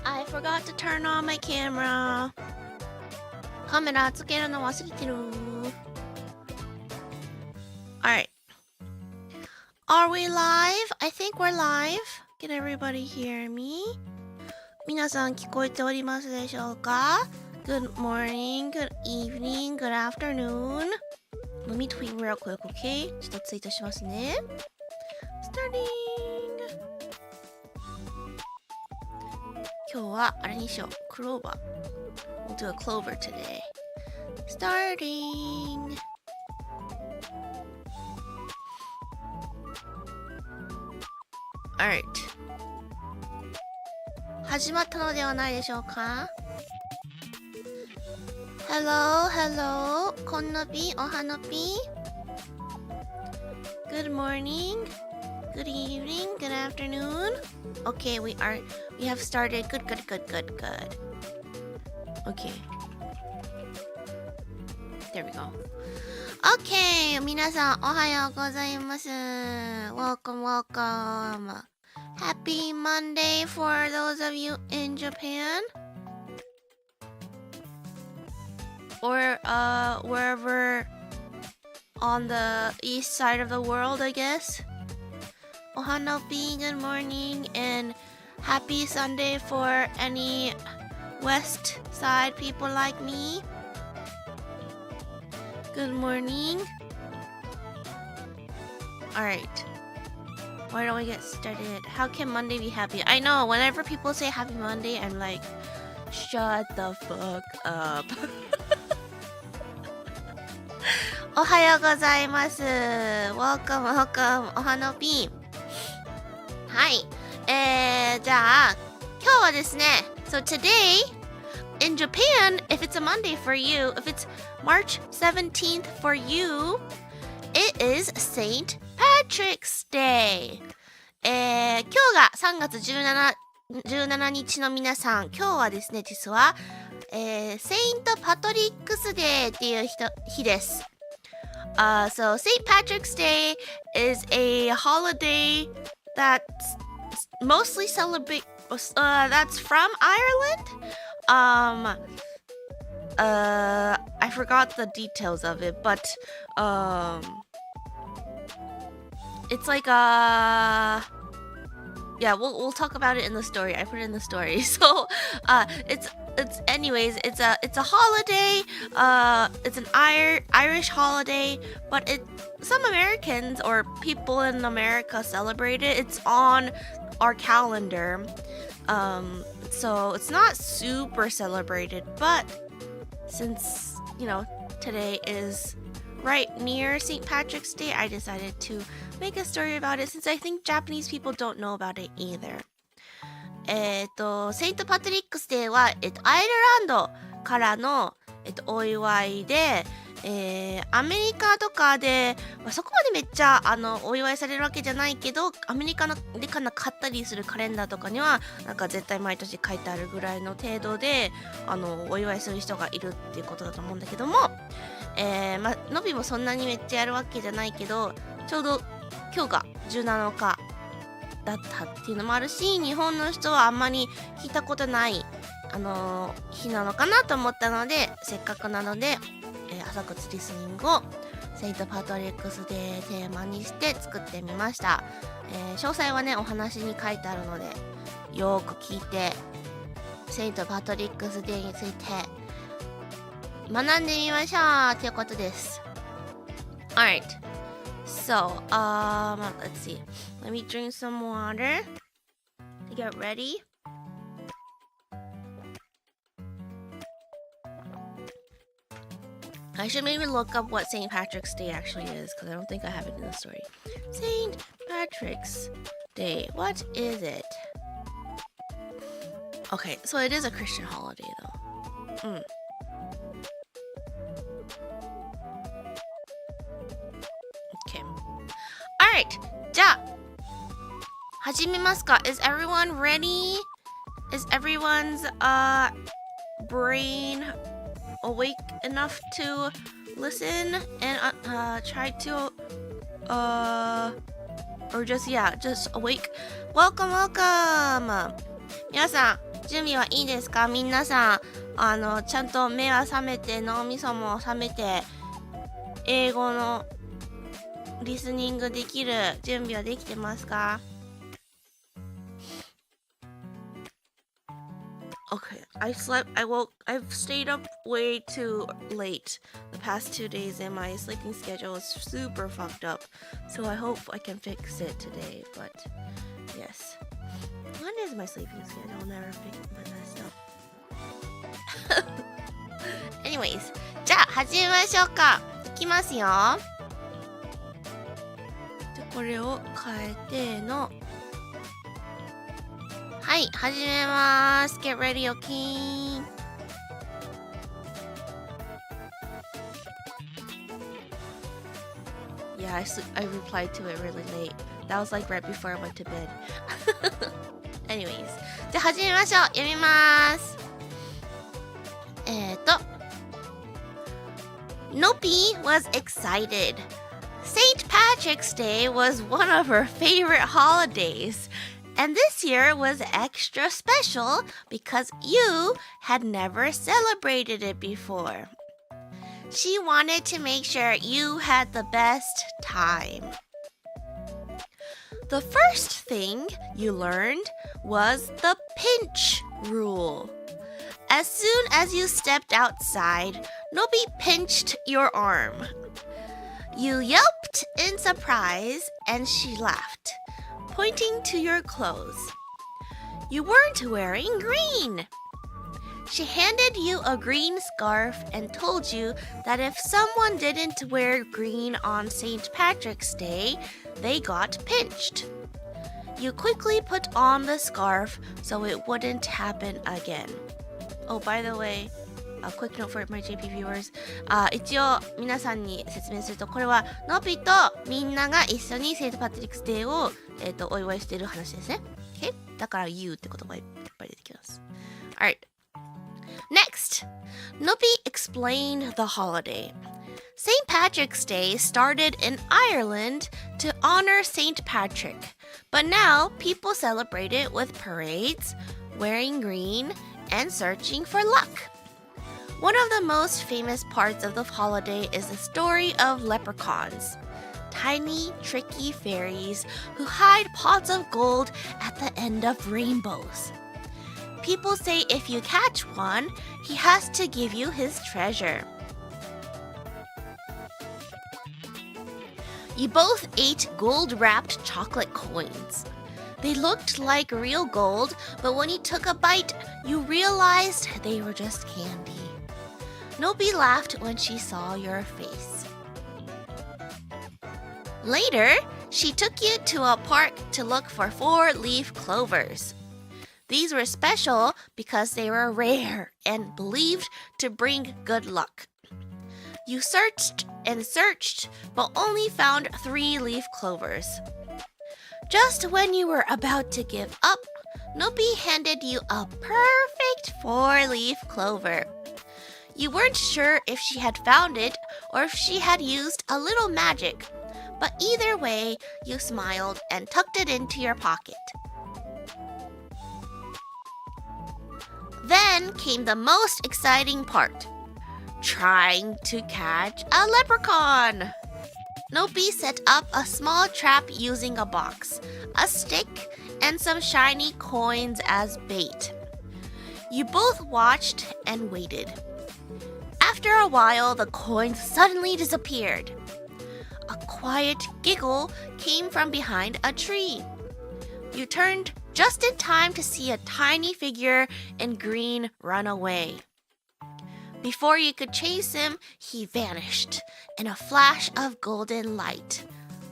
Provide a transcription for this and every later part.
I forgot to turn on my camera. カメラつけるの忘れてる。Alright. Are we live? I think we're live. Can everybody hear me? 皆さん聞こえておりますでしょうか? Good morning, good evening, good afternoon. Let me tweet real quick, okay? ちょっとツイートしますね。Starting. 今日はあれにしよう。クローバー。We'll do a clover today. Starting. Alright. 始まったのではないでしょうか? Hello, hello. こんなぴ、おはなぴ。Good morning. Good evening. Good afternoon. Okay, we have started. Good. Okay. There we go. Okay, 皆さんおはようございます。Welcome. Happy Monday for those of you in Japan. Or wherever on the east side of the world, I guess. Ohanapi, good morning, and happy Sunday for any west side people like me. Good morning. Alright. Why don't we get started? How can Monday be happy? I know, whenever people say happy Monday, I'm like, shut the fuck up. おはようございます。Welcome. おはのぴ。はい。じゃあ、今日はですね、So today, in Japan, if it's a Monday for you, if it's March 17th for you, it is St. Patrick's Day. 今日が3月17日の皆さん、今日はですね、実は、セイント・パトリックス・デーっていう日です。So St. Patrick's Day is a holiday that's mostly that's from Ireland. I forgot the details of it, but it's like yeah, we'll talk about it in the story. I put it in the story. So it's a holiday. It's an Irish holiday, but some Americans or people in America celebrate it. It's on our calendar. So it's not super celebrated, but since, today is right near St. Patrick's Day, I decided to make a story about it since I think Japanese people don't know about it either. セイントパトリックスデーは、アイルランドからの、お祝いで、アメリカとかで、そこまでめっちゃお祝いされるわけじゃないけど、アメリカで買ったりするカレンダーとかにはなんか絶対毎年書いてあるぐらいの程度でお祝いする人がいるっていうことだと思うんだけども、のびもそんなにめっちゃやるわけじゃないけど、ちょうど今日が17日だったっていうのもあるし、日本の人はあんまり聞いたことない日なのかなと思ったので、せっかくなので、朝活リスニングをセイントパトリックスデーテーマにして作ってみました。詳細はねお話に書いてあるのでよーく聞いてセイントパトリックスデーについて学んでみましょうということです。Alright. So, let's see. Let me drink some water to get ready. I should maybe look up what St. Patrick's Day actually is, because I don't think I have it in the story. St. Patrick's Day. What is it? Okay, so it is a Christian holiday, though. Okay. Alright. じゃあ、始めますか? Is everyone ready? Is everyone's brain awake enough to listen and try to or just awake. Welcome, welcome. 皆さん準備はいいですか？皆さんちゃんと目は覚めて脳みそも覚めて英語のリスニングできる準備はできてますか？ Okay, I've stayed up way too late the past 2 days and my sleeping schedule is super fucked up. So I hope I can fix it today, but yes. When is my sleeping schedule? I'll never fix it. Anyways, じゃあ始めましょうか。いきますよ。で、これを変えてのはい、始めます。Get ready, okay? Yeah, I replied to it really late. That was like right before I went to bed. Anyways, じゃあ始めましょう。読みます。Nopi was excited. St. Patrick's Day was one of her favorite holidays.And this year was extra special because you had never celebrated it before. She wanted to make sure you had the best time. The first thing you learned was the pinch rule. As soon as you stepped outside, Nobi pinched your arm. You yelped in surprise and she laughed.Pointing to your clothes. You weren't wearing green. She handed you a green scarf and told you that if someone didn't wear green on St. Patrick's Day, they got pinched. You quickly put on the scarf so it wouldn't happen again. Oh, by the way,A quick note for my JP viewers. 一応皆さんに説明するとこれはノピとみんなが一緒にセントパトリックスデーを、お祝いしている話ですね。Okay? だから You って言葉がいっぱい出てきます。Alright. Next, Nopi explained the holiday. St. Patrick's Day started in Ireland to honor St. Patrick, but now people celebrate it with parades, wearing green, and searching for luck.One of the most famous parts of the holiday is the story of leprechauns, tiny, tricky fairies who hide pots of gold at the end of rainbows. People say if you catch one, he has to give you his treasure. You both ate gold-wrapped chocolate coins. They looked like real gold, but when you took a bite, you realized they were just candy.Nobi laughed when she saw your face. Later, she took you to a park to look for 4-leaf clovers. These were special because they were rare and believed to bring good luck. You searched and searched, but only found 3-leaf clovers. Just when you were about to give up, Nobi handed you a perfect 4-leaf clover.You weren't sure if she had found it or if she had used a little magic, but either way, you smiled and tucked it into your pocket. Then came the most exciting part, trying to catch a leprechaun. Nopi set up a small trap using a box, a stick, and some shiny coins as bait. You both watched and waited.After a while, the coins suddenly disappeared. A quiet giggle came from behind a tree. You turned just in time to see a tiny figure in green run away. Before you could chase him, he vanished in a flash of golden light,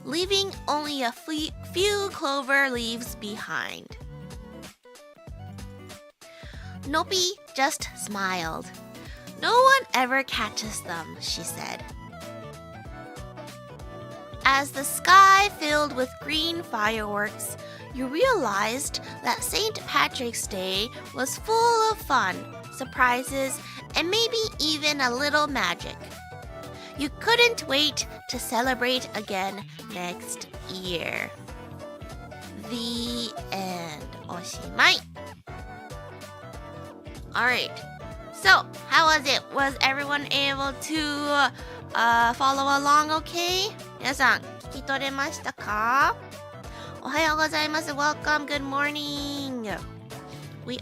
leaving only a few clover leaves behind. Nopi just smiled.No one ever catches them, she said. As the sky filled with green fireworks, you realized that St. Patrick's Day was full of fun, surprises, and maybe even a little magic. You couldn't wait to celebrate again next year. The end. おしまい。Alright. So, how was it? Was everyone able to follow along okay? 皆さん、聞き取れましたか？おはようございます。Welcome. Good morning. We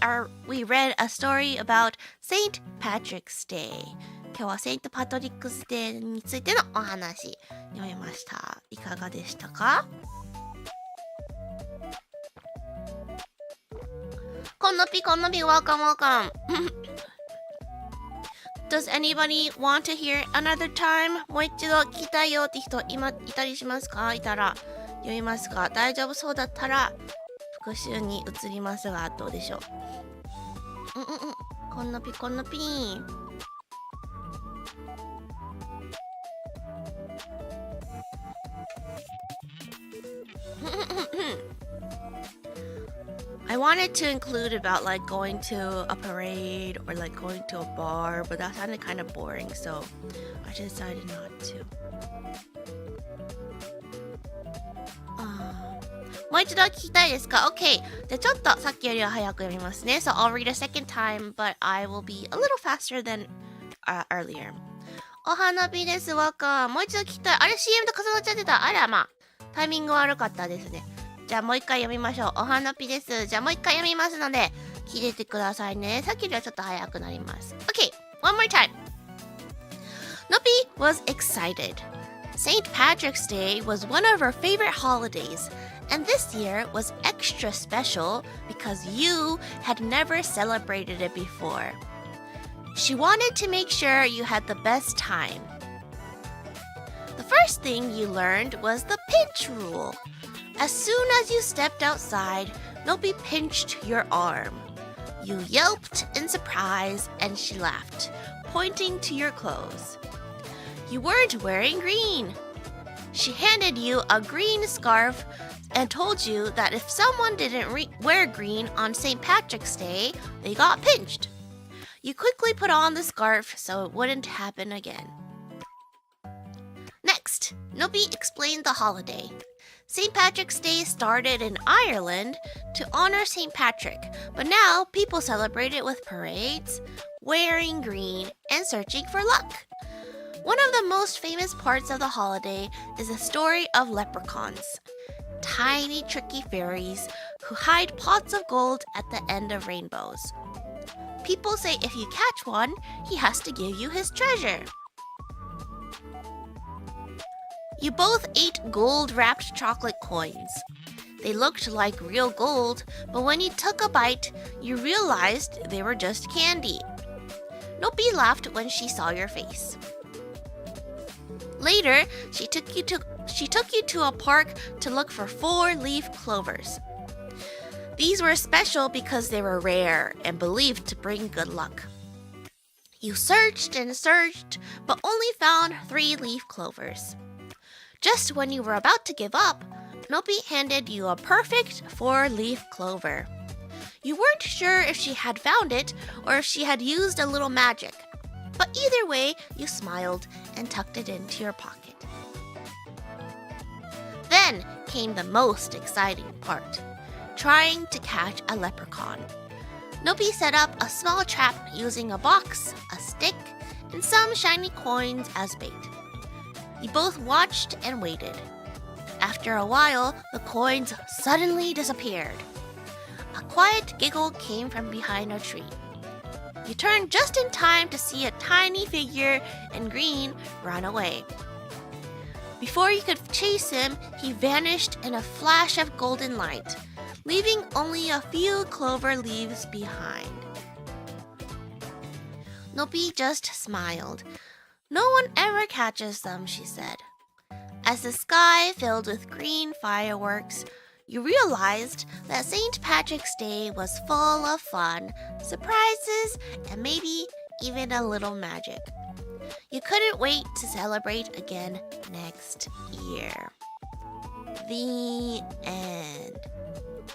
read a story about Saint Patrick's Day. 今日はセイントパトリックスデーについてのお話読みました。いかがでしたか？こんのぴ、welcome. Does anybody want to hear another time? もう一度聞きたいよって人今いたりしますか？いたら読みますか？大丈夫そうだったら復習に移りますがどうでしょう？こんのぴI wanted to include about like going to a parade or like going to a bar, but that sounded kind of boring, so I decided not to. もう一度聞きたいですか？ OK. じゃあちょっとさっきよりは早く読みますね。So I'll read a second time, but I will be a little faster than earlier. お花火です。Welcome. もう一度聞きたい。あれ CM と重なっちゃってた。あらまあ。タイミング悪かったですね。じゃあもう一回読みましょう。お花火です。じゃあもう一回読みますので、聞いててくださいね。さっきよりはちょっと早くなります。OK, one more time. Nopi was excited. St. Patrick's Day was one of her favorite holidays, and this year was extra special because you had never celebrated it before. She wanted to make sure you had the best time.The first thing you learned was the pinch rule. As soon as you stepped outside, Nopi pinched your arm. You yelped in surprise and she laughed, pointing to your clothes. You weren't wearing green. She handed you a green scarf and told you that if someone didn't wear green on St. Patrick's Day, they got pinched. You quickly put on the scarf so it wouldn't happen again.Next, Nopi explained the holiday. St. Patrick's Day started in Ireland to honor St. Patrick, but now people celebrate it with parades, wearing green, and searching for luck. One of the most famous parts of the holiday is the story of leprechauns, tiny tricky fairies who hide pots of gold at the end of rainbows. People say if you catch one, he has to give you his treasure.You both ate gold-wrapped chocolate coins. They looked like real gold, but when you took a bite, you realized they were just candy. Nopi laughed when she saw your face. Later, she took you to a park to look for 4-leaf clovers. These were special because they were rare and believed to bring good luck. You searched and searched, but only found 3-leaf clovers.Just when you were about to give up, Nopi handed you a perfect 4-leaf clover. You weren't sure if she had found it or if she had used a little magic. But either way, you smiled and tucked it into your pocket. Then came the most exciting part, trying to catch a leprechaun. Nopi set up a small trap using a box, a stick, and some shiny coins as bait.You both watched and waited. After a while, the coins suddenly disappeared. A quiet giggle came from behind a tree. You turned just in time to see a tiny figure in green run away. Before you could chase him, he vanished in a flash of golden light, leaving only a few clover leaves behind. Nopi just smiled.No one ever catches them, she said. As the sky filled with green fireworks, you realized that St. Patrick's Day was full of fun, surprises, and maybe even a little magic. You couldn't wait to celebrate again next year. The end.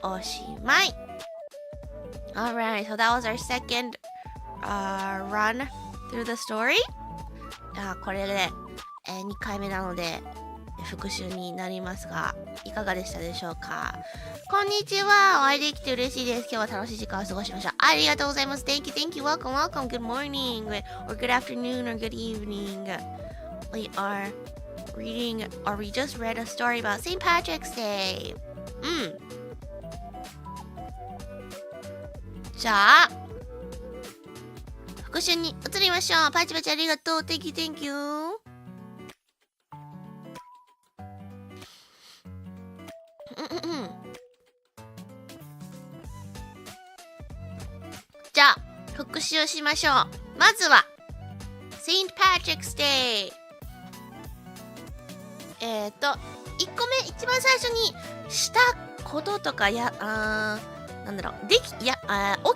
おしまい. Alright, so that was our second run through the story.これで、2回目なので復習になりますが、いかがでしたでしょうか。こんにちは。お会いできて嬉しいです。今日は楽しい時間を過ごしましょう。ありがとうございます。Thank you, thank you. Welcome, welcome. Good morning, or good afternoon, or good evening. We are reading, or we just read a story about St. Patrick's Day. じゃあ、復習に移りましょう。パチパチありがとう。Thank you, thank you. じゃあ復習しましょう。まずは St. Patrick's Day。1個目、一番最初にしたこととかなんだろう、起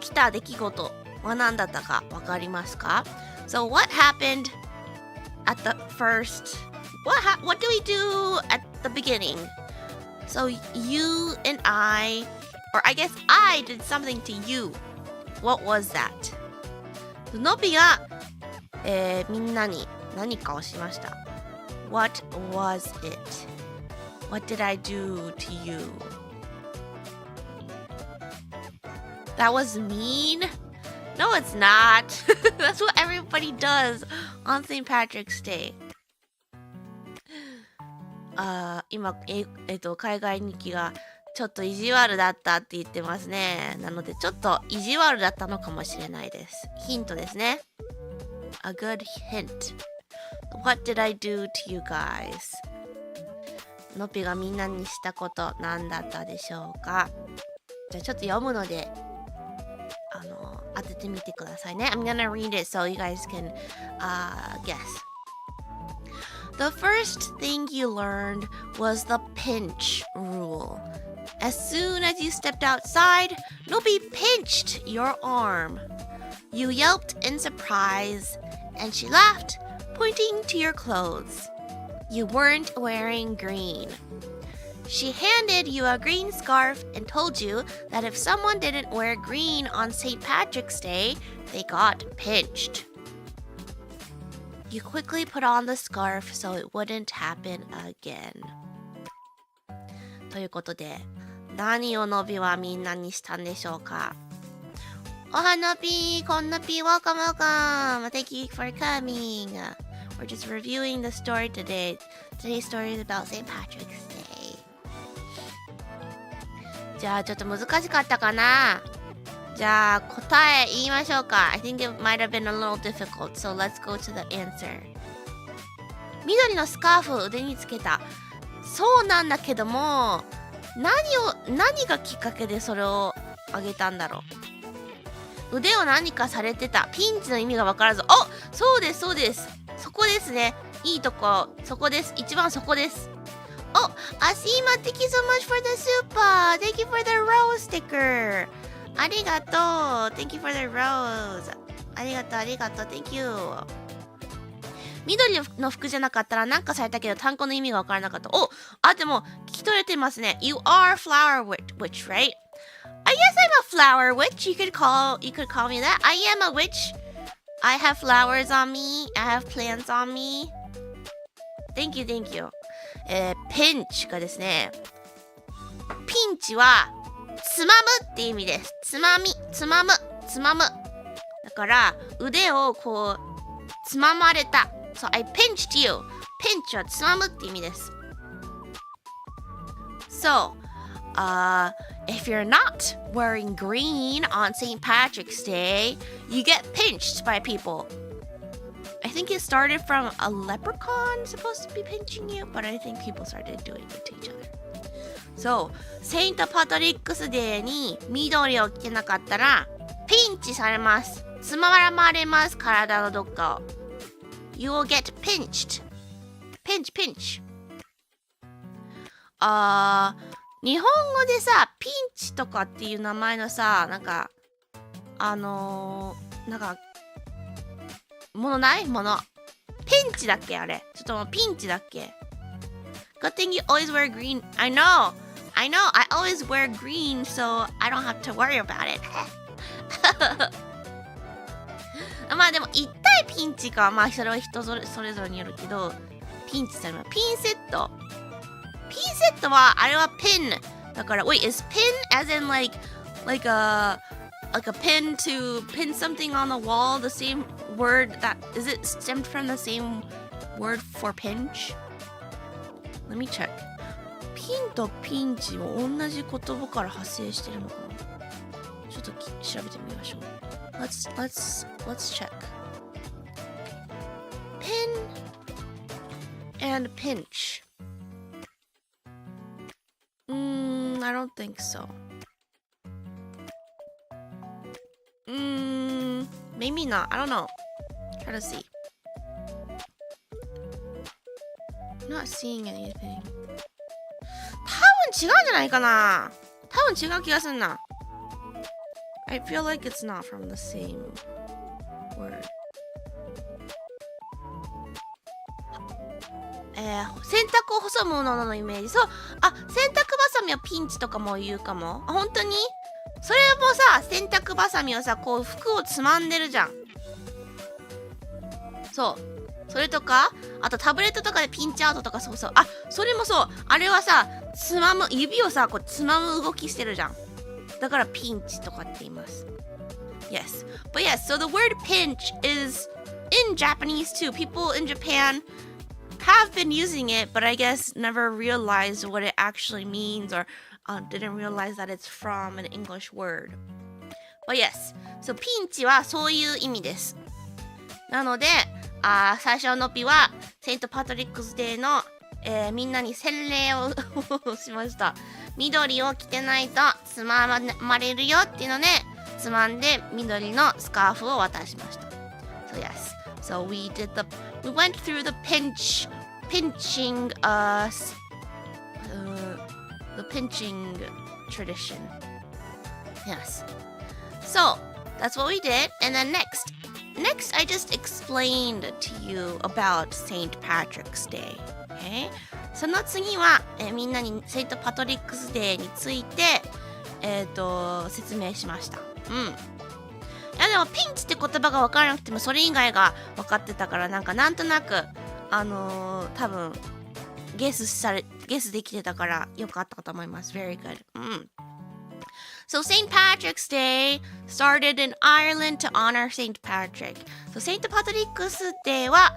きた出来事は何だったかわかりますか？ So what happened at the first? What do we do at the beginning? So you and I, or I guess I did something to you. What was that? のびが、みんなに何かをしました。What was it? What did I do to you? That was mean? No, it's not. That's what everybody does on St. Patrick's Day. 今、海外日記がちょっと意地悪だったって言ってますね。なのでちょっと意地悪だったのかもしれないです。ヒントですね。A good hint. What did I do to you guys? のぴがみんなにしたこと何だったでしょうか。じゃあちょっと読むので当ててみてくださいね。I'm gonna read it so you guys can guess.The first thing you learned was the pinch rule. As soon as you stepped outside, Nobi pinched your arm. You yelped in surprise, and she laughed, pointing to your clothes. You weren't wearing green. She handed you a green scarf and told you that if someone didn't wear green on St. Patrick's Day, they got pinched.You quickly put on the scarf so it wouldn't happen again. ということで、何をのびはみんなにしたんでしょうか。おはのぴー、こんなぴー、welcome, welcome. Thank you for coming. We're just reviewing the story today. Today's story is about St. Patrick's Day. じゃあちょっと難しかったかな。じゃあ答え言いましょうか。I think it might have been a little difficult, so let's go to the answer. 緑のスカーフを腕につけた。そうなんだけども、何がきっかけでそれをあげたんだろう。腕を何かされてた。ピンチの意味が分からず。そうですそうです。そこですね。いいとこ、そこです。一番そこです。アシーマ、thank you so much for the super. Thank you for the rose sticker.ありがとう。Thank you for the rose. ありがとう、ありがとう。Thank you. 緑の服じゃなかったらなんかされたけど単語の意味がわからなかった。でも聞き取れてますね。You are flower witch, right? I guess I'm a flower witch. You could call me that. I am a witch. I have flowers on me. I have plants on me. Thank you, thank you. ピンチがですね。ピンチはつまむって意味です。つまむ。だから腕をこうつままれた。So I pinched you. ピンチはつまむって意味です。So, if you're not wearing green on St. Patrick's Day, you get pinched by people. I think it started from a leprechaun supposed to be pinching you, but I think people started doing it to each other.そう、セイントパトリックスデーに緑を着てなかったらピンチされます。つままれます。体のどっかを。You will get pinched. pinch. 日本語でさ、ピンチとかっていう名前のさ、なんかものないもの。ピンチだっけあれ。ちょっともうピンチだっけ。Good thing you always wear green. I know. I always wear green, so I don't have to worry about it. まあでも一体ピンチか、まあそれは人それぞれによるけど、ピンチされます。ピンセットはあれはペンだから。Wait, is pin as in like a pin to pin something on the wall? The same word that is it stemmed from the same word for pinch? Let me check. ピンとピンチも同じ言葉から派生してるのかな。ちょっと調べてみましょう。Let's check. Pin and pinch. I don't think so. Maybe not. I don't know. Try to see. I'm not seeing anything. 多分違うんじゃないかな。多分違う気がするな。I feel like it's not from the same word. 洗濯を細むもののイメージ。そう。あ、洗濯バサミはピンチとかも言うかも。あ、本当に？それもさ、洗濯バサミはさ、こう服をつまんでるじゃん。そう。それとか、あとタブレットとかでピンチアウトとか、そうそう。あ、それもそう。あれはさ、指をさ、こうつまむ動きしてるじゃん。だからピンチとかって言います。Yes. But yes, so the word pinch is in Japanese too. People in Japan have been using it, but I guess never realized what it actually means or didn't realize that it's from an English word. But yes, so ピンチはそういう意味です。なので、最初のピはセントパトリックスデーの、みんなに洗礼をしました。緑を着てないとつままれるよっていうので、つまんで緑のスカーフを渡しました。So yes, so we went through the pinching the pinching tradition. Yes. So that's what we did. And then next I just explained to you about St. Patrick's Day. Okay? その次は、みんなにセントパトリックスデーについて、説明しました。いやでもピンチって言葉が分からなくてもそれ以外が分かってたからなんとなく多分ゲスできてたからよかったと思います。Very good. So St. Patrick's Day started in Ireland to honor St. Patrick. So St. Patrick's Day は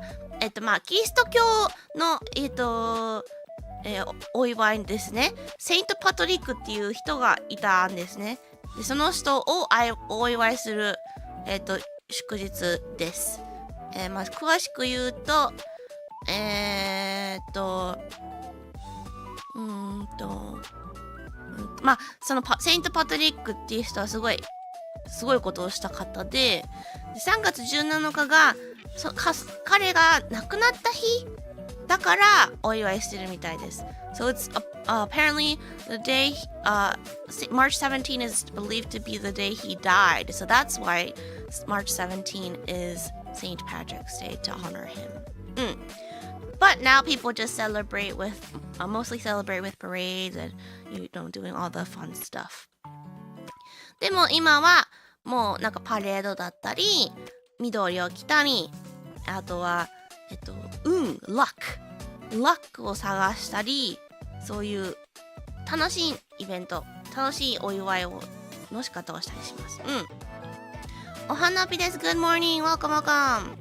キリスト教のお祝いですね。セイントパトリックっていう人がいたんですね。でその人をお祝いする祝日です。詳しく言うとそのセイントパトリックっていう人はすごいことをした方で、3月17日が彼が亡くなった日だからお祝いしてるみたいです。So it's apparently the day March 17 is believed to be the day he died. So that's why March 17 is St. Patrick's Day to honor him. But now people just mostly celebrate with parades and doing all the fun stuff. でも今はもうパレードだったり緑を着たり、あとはラックを探したり、そういう楽しいイベント、楽しいお祝いの仕方をしたりします。お花火です。Good morning. Welcome.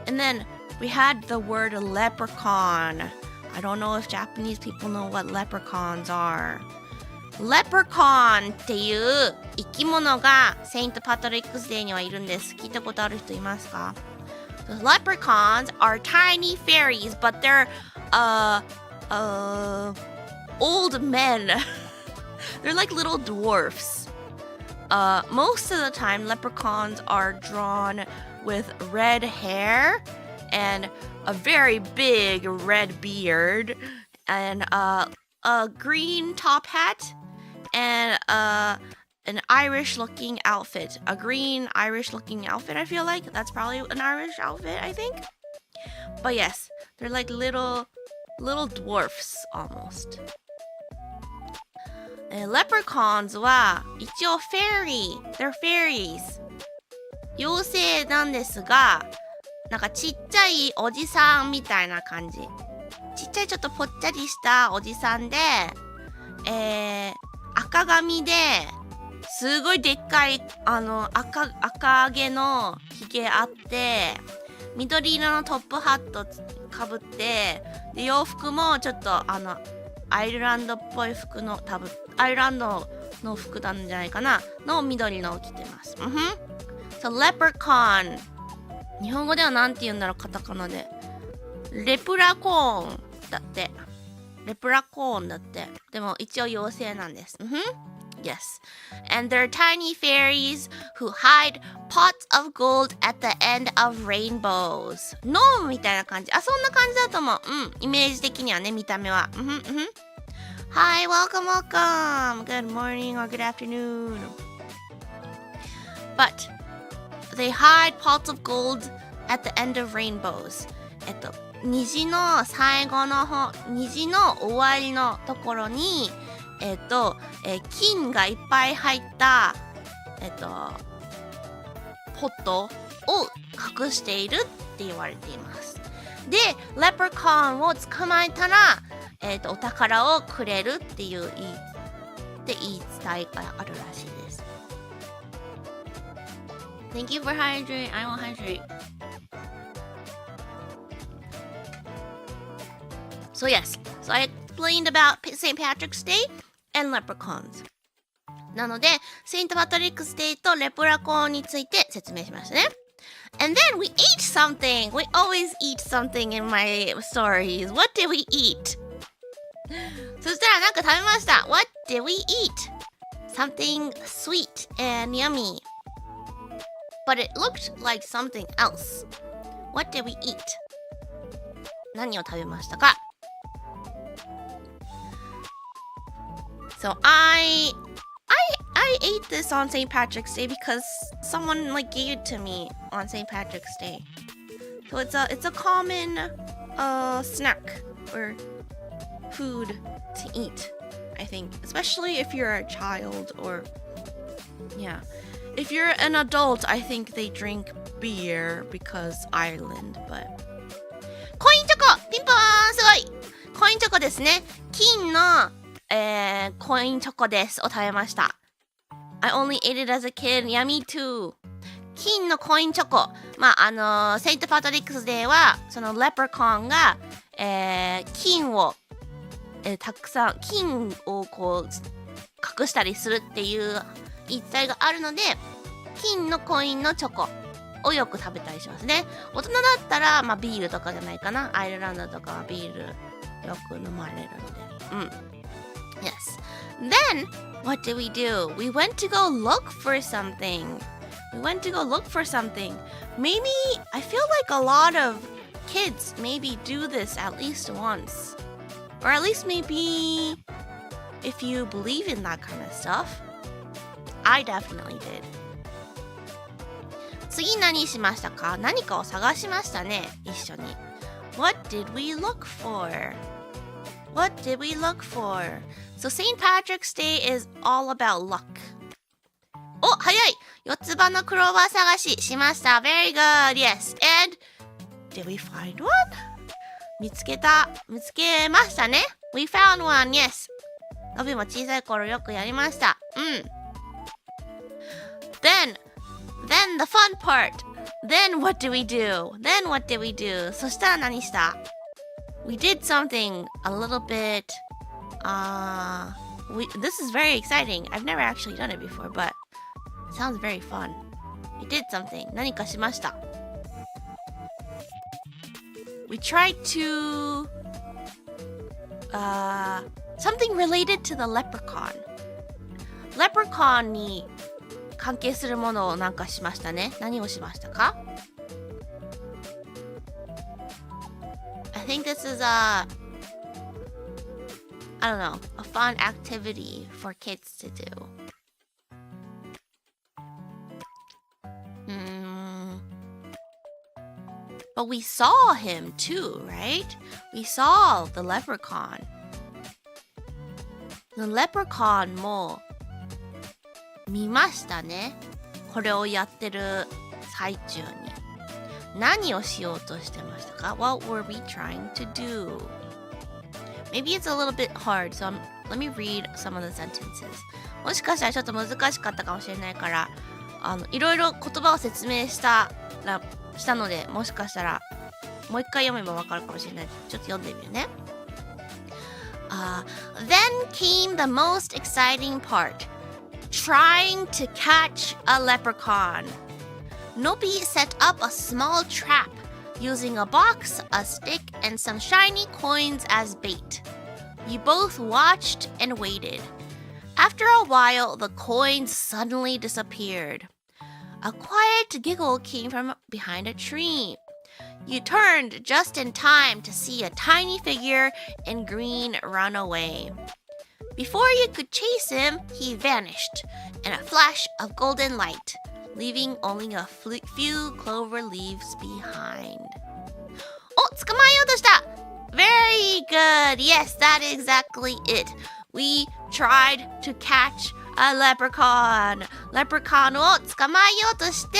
And then we had the word leprechaun. I don't know if Japanese people know what leprechauns are. Leprechaun っていう生き物がセイントパトリックスデーにはいるんです。聞いたことある人いますか？ The leprechauns are tiny fairies, but they're old men. They're like little dwarfs. Most of the time, leprechauns are drawn with red hair and a very big red beard and a green top hat and an Irish-looking outfit. A green Irish-looking outfit, I feel like. That's probably an Irish outfit, I think. But yes, they're like little dwarfs almost. Leprechauns は一応They're fairies. 妖精なんですが、なんかちっちゃいおじさんみたいな感じ。ちっちゃいちょっとぽっちゃりしたおじさんで、赤髪で、すごいでっかい、赤毛のひげあって、緑色のトップハットかぶって、で、洋服もちょっとアイルランドっぽい服の、多分、アイルランドの服なんじゃないかなの緑のを着てます。So, leprechaun。日本語ではなんて言うんだろう、カタカナで。レプラコーンだって。レプラコーンだって。でも一応妖精なんです。Yes. And they're tiny fairies who hide pots of gold at the end of rainbows. ノームみたいな感じ。そんな感じだと思う。イメージ的にはね、見た目は。Hi, welcome, welcome. Good morning or good afternoon. But they hide pots of gold at the end of rainbows. 虹の最後の方、虹の終わりのところに、金がいっぱい入った、ポットを隠しているって言われています。で、レプリカンを捕まえたら、お宝をくれるっていう言い伝えがあるらしいです。Thank you for hydrating. I won't hydrate. So yes, so I explained about St. Patrick's Day and leprechauns. なので、セイント・パトリックス・デイとレプラコーンについて説明しましたね。And then we ate something. We always eat something in my stories. What did we eat? そしたらなんか食べました。What did we eat? Something sweet and yummy. But it looked like something else. What did we eat? 何を食べましたか？ So I ate this on St. Patrick's Day because someone like gave it to me on St. Patrick's Day. So it's a common snack or food to eat, I think, especially if you're a child or yeah. If you're an adult, I think they drink beer because Ireland, but コインチョコピンポーンすごいコインチョコですね。金のコインチョコですを食べました。I only ate it as a kid. Yeah, me too. 金のコインチョコ。セイント・パトリックスデーは、そのレプリカンが、金を、たくさん、金をこう、隠したりするっていう言い伝えがあるので、金のコインのチョコをよく食べたりしますね。大人だったら、ビールとかじゃないかな。アイルランドとかはビールよく飲まれるので。Yes. Then, what did we do? We went to go look for something. Maybe, I feel like a lot of kids maybe do this at least once. Or at least maybe if you believe in that kind of stuff. I definitely did. 次何しましたか？何かを探しましたね、一緒に。What did we look for?What did we look for? So St. Patrick's Day is all about luck. お、早い！四つ葉のクローバー探ししました。Very good. Yes. And did we find one? 見つけましたね。We found one. Yes. のびも小さい頃よくやりました。Then the fun part. Then what did we do? そしたら何した？ We did something a little bit this is very exciting. I've never actually done it before, but it sounds very fun. We did something. 何かしました。We tried to something related to the leprechaun. Leprechaun に関係するものをなんかしましたね。何をしましたか？ I think this is I don't know, a fun activity for kids to do. But we saw him too, right? We saw the leprechaun. The leprechaun も見ましたね。これをやってる最中に。何をしようとしてましたか？ What were we trying to do? Maybe it's a little bit hard, so let me read some of the sentences. もしかしたらちょっと難しかったかもしれないから、いろいろ言葉を説明したので、もしかしたらもう一回読めばわかるかもしれない。ちょっと読んでみるね。Then came the most exciting part, trying to catch a leprechaun. Nobi set up a small trap using a box, a stick, and some shiny coins as bait. We both watched and waited. After a while, the coins suddenly disappeared. A quiet giggle came from behind a tree. You turned just in time to see a tiny figure in green run away. Before you could chase him, he vanished in a flash of golden light, leaving only a few clover leaves behind. お、捕まえようとした! Very good! Yes, that is exactly it. We tried to catch a leprechaun. Leprechaun を捕まえようとして、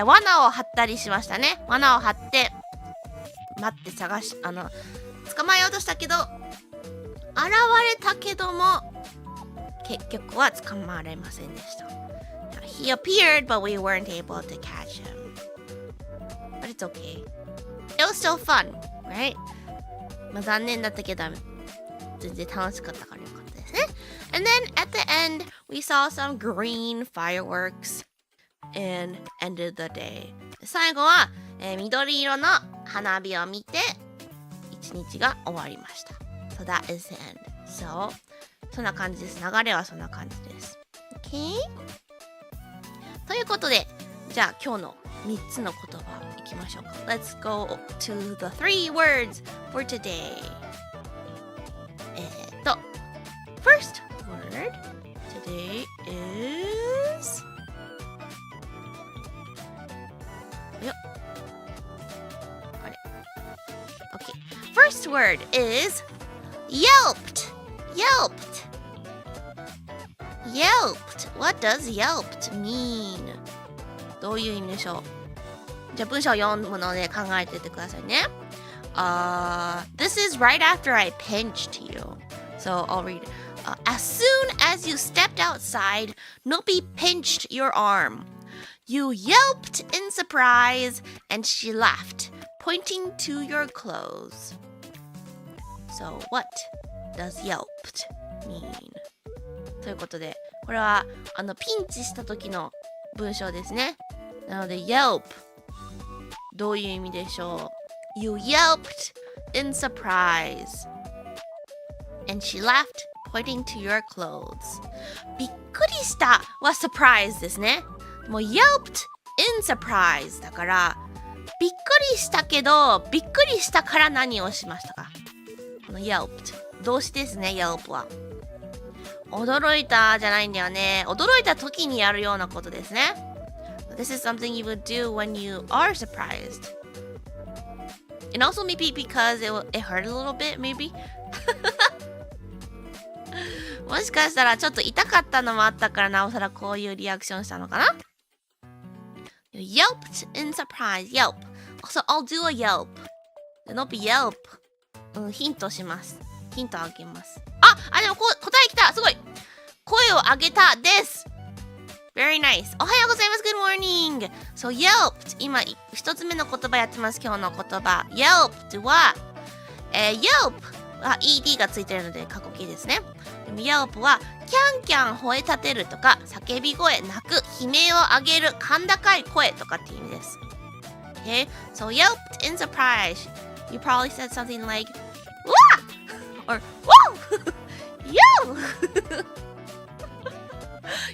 罠を張ったりしましたね。罠を張って、待って捕まえようとしたけど、現れたけども、結局は捕まれませんでした。He appeared, but we weren't able to catch him. But it's okay. It was still fun, right? まあ残念だったけど、全然楽しかったからよかったですね。And then at the end, we saw some green fireworks and ended the day. 最後は、緑色の花火を見て、一日が終わりました。So that is the end. So, そんな感じです。流れはそんな感じです。Okay? ということで、じゃあ今日の3つの言葉いきましょうか。Let's go to the 3 words for today. First word today is... Okay. First word is yelped. Yelped. Yelped. What does yelped mean? どういう意味でしょう？じゃあ文章を読むので考えててくださいね。This is right after I pinched you. So I'll read. As soon as you stepped outside, Nobi pinched your arm. You yelped in surprise, and she laughed, pointing to your clothes. So what does yelped mean? ということで、これはピンチした時の文章ですね。なので yelp どういう意味でしょう？ You yelped in surprise, and she laughed, pointing to your clothes. びっくりしたは surprise ですね。もう yelped in surprise だから、びっくりしたけど、びっくりしたから何をしましたか？この yelped 動詞ですね。 yelp は驚いたじゃないんだよね。驚いた時にやるようなことですね。This is something you would do when you are surprised. And also maybe because it hurt a little bit, maybe. もしかしたらちょっと痛かったのもあったからなおさらこういうリアクションしたのかな？ Yelped in surprise. Yelp. So I'll do a yelp. Not be yelp. ヒントします。ヒントあげます。でも答えきた。すごい。声を上げたです。Very nice. おはようございます。Good morning. So yelped. 今一つ目の言葉やってます。今日の言葉。Yelped は、Yelp は ED がついてるので過去形ですね。でも Yelp はキャンキャン吠え立てるとか叫び声、泣く、悲鳴を上げる、甲高い声とかっていう意味です。Okay? So yelped in surprise. You probably said something like Wah! Or Whoa! Yo!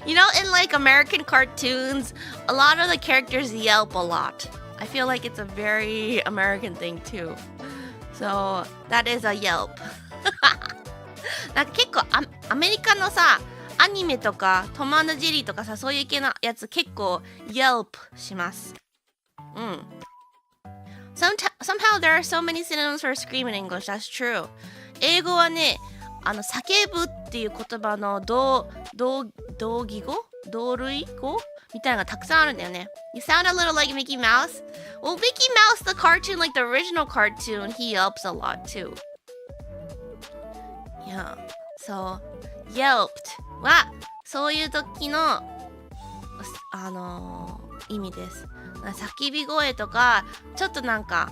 You know, in like American cartoons, a lot of the characters yelp a lot. I feel like it's a very American thing too. So that is a yelp. なんか結構アメリカのさ、アニメとかトム&ジェリーとかさ、そういう系のやつ結構 yelp します。Somehow there are so many synonyms for scream in English. That's true. 英語はね、叫ぶっていう言葉の同義語同類語みたいなのがたくさんあるんだよね。You sound a little like Mickey Mouse. Well, Mickey Mouse, the cartoon, like the original cartoon, he yelps a lot too. Yeah. So, yelped はそういう時の意味です。叫び声とか、ちょっとなんか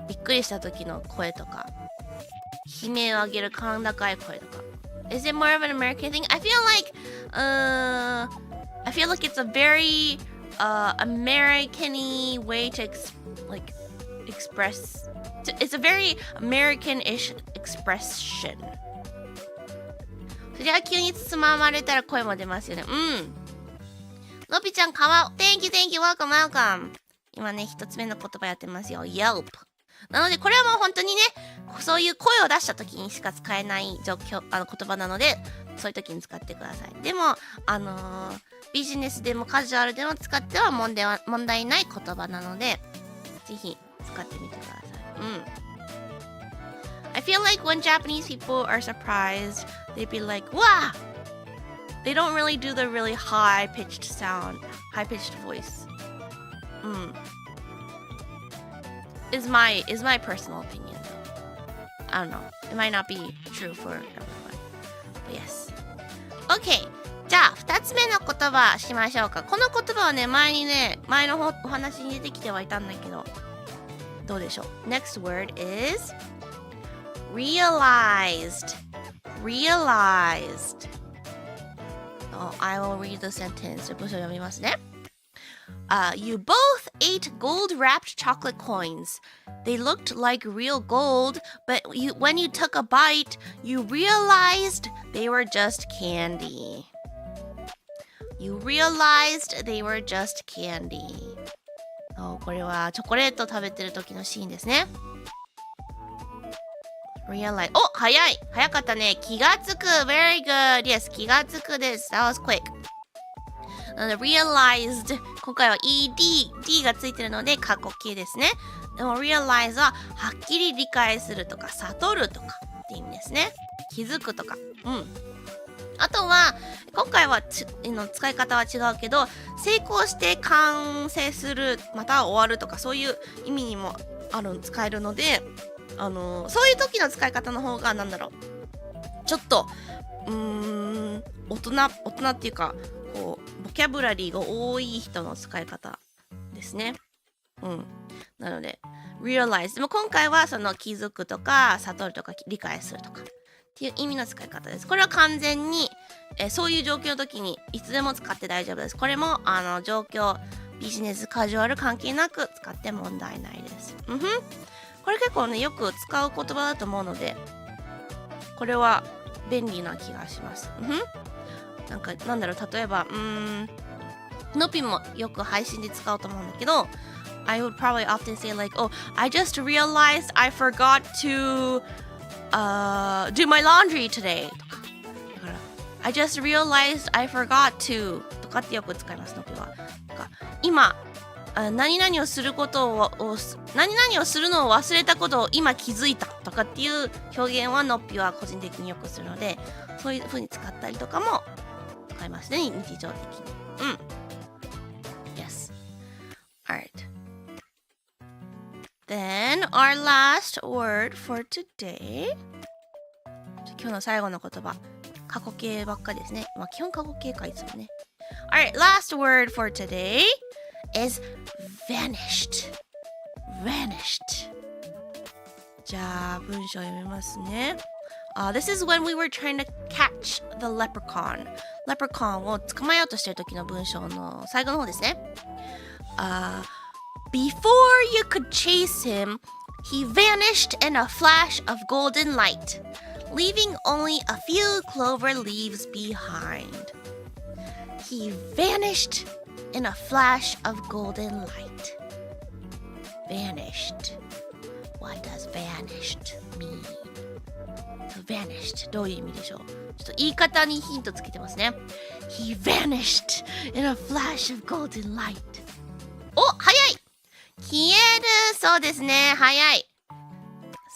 びっくりした時の声とか、悲鳴を上げる甲高い声とか。Is it more of an American thing? I feel like it's a very American-y way to express. It's a very American-ish expression. それは急につままれたら声も出ますよね。のびちゃんかわお。Thank you, welcome, welcome. 今ね、一つ目の言葉やってますよ。Yelp。なので、これはもう本当にね、そういう声を出した時にしか使えない言葉なので、そういう時に使ってください。でも、ビジネスでもカジュアルでも使っては問題ない言葉なので、ぜひ使ってみてください。I feel like when Japanese people are surprised, they'd be like, "Wow!" They don't really do the really high-pitched voice. Is my personal opinion though. I don't know. It might not be true for everyone. But yes. Okay. じゃあ2つ目の言葉しましょうか。この言葉はね、前のお話に出てきてはいたんだけど、どうでしょう。Next word is realized. Oh, I will read the sentence. 文章読みますね。You both ate gold-wrapped chocolate coins. They looked like real gold, but when you took a bite, you realized they were just candy. You realized they were just candy. これはチョコレート食べてる時のシーンですね。Realize. 早かったね。気がつく。Very good. Yes, 気がつくです。That was quick. なので realized 今回は ed がついてるので過去形ですね。でも realize ははっきり理解するとか悟るとかって意味ですね。気づくとか。あとは今回は使い方は違うけど、成功して完成するまた終わるとかそういう意味にも使えるので、そういう時の使い方の方がちょっと大人っていうかこうボキャブラリーが多い人の使い方ですね。なので realize でも今回はその気づくとか悟るとか理解するとかっていう意味の使い方です。これは完全に、そういう状況の時にいつでも使って大丈夫です。これも状況ビジネスカジュアル関係なく使って問題ないです。これ結構ねよく使う言葉だと思うので、これは便利な気がします。例えばノピもよく配信で使うと思うんだけど、I would probably often say like, "Oh, I just realized I forgot to do my laundry today." とか、だから I just realized I forgot to とかってよく使います。ノピは。今何々をするのを忘れたことを今気づいたとかっていう表現はノッピは個人的によくするので、そういう風に使ったりとかも使いますね、日常的に。Yes. Alright. Then our last word for today. 今日の最後の言葉、過去形ばっかりですね。基本過去形かいつもね。Alright, last word for today is vanished. じゃあ文章読みますね。This is when we were trying to catch the leprechaun. Leprechaun を捕まえようとしている時の文章の最後の方ですね。Before you could chase him, he vanished in a flash of golden light, leaving only a few clover leaves behind. He vanished in a flash of golden light. Vanished. What does vanished mean? Vanished どういう意味でしょう。ちょっと言い方にヒントつけてますね。He vanished in a flash of golden light. 早い。消える。そうですね。早い。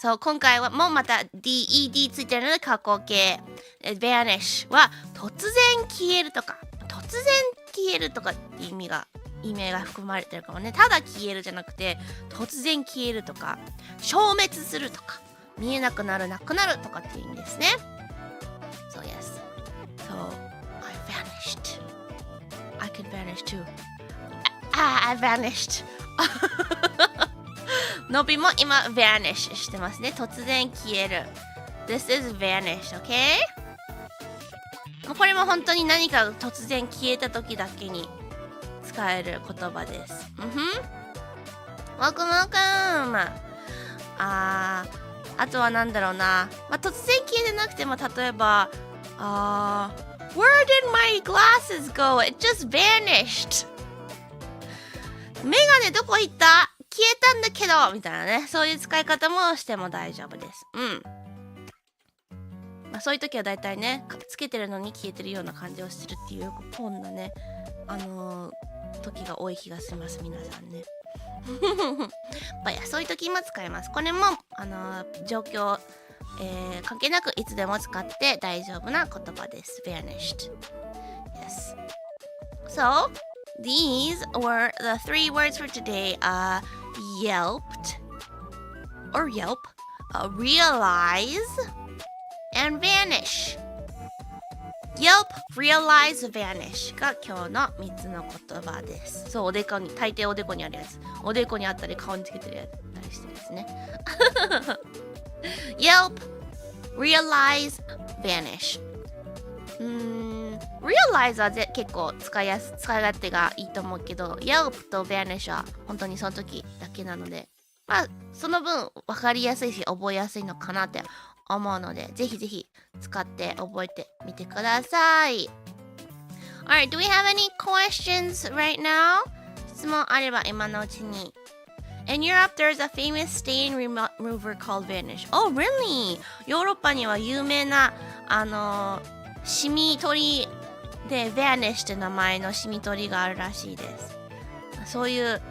そう、今回はもうまた DED ついてるので過去形。vanish は突然消えるとか、突然消えるとかっていう意味意味が含まれてるかもね。ただ消えるじゃなくて、突然消えるとか、消滅するとか、見えなくなる、なくなるとかっていう意味ですね。So yes. So I vanished. I could vanish too. I vanished. のびも今 vanish してますね。突然消える。This is vanish, okay? これも本当に何か突然消えた時だけに使える言葉です。welcome。あとはなんだろうな。突然消えてなくても、例えば、Where did my glasses go? It just vanished. メガネどこ行った？消えたんだけどみたいなね。そういう使い方もしても大丈夫です。そういう時はだいたいね、つけてるのに消えてるような感じをするっていうこんなね、時が多い気がします、皆さんね。そういう時も使えます。これも状況、関係なくいつでも使って大丈夫な言葉です。vanished. Yes. So, these were the 3 words for today. Yelped or yelp, realize, and vanish. Yelp, realize, vanish が今日の3つの言葉です。そう、大抵おでこにあるやつ。おでこにあったり顔につけてるやったりしてですね。Yelp, realize, vanish. realize は結構使い勝手がいいと思うけど、Yelp と vanish は本当にその時だけなので、その分分かりやすいし覚えやすいのかなって思うので、ぜひぜひ使って覚えてみてください。Alright, do we have any questions right now? 質問あれば今のうちに。In Europe, there's a famous stain remover called Vanish. Oh, really? ヨーロッパには有名なシミ取りで Vanish って名前のシミ取りがあるらしいです。そういう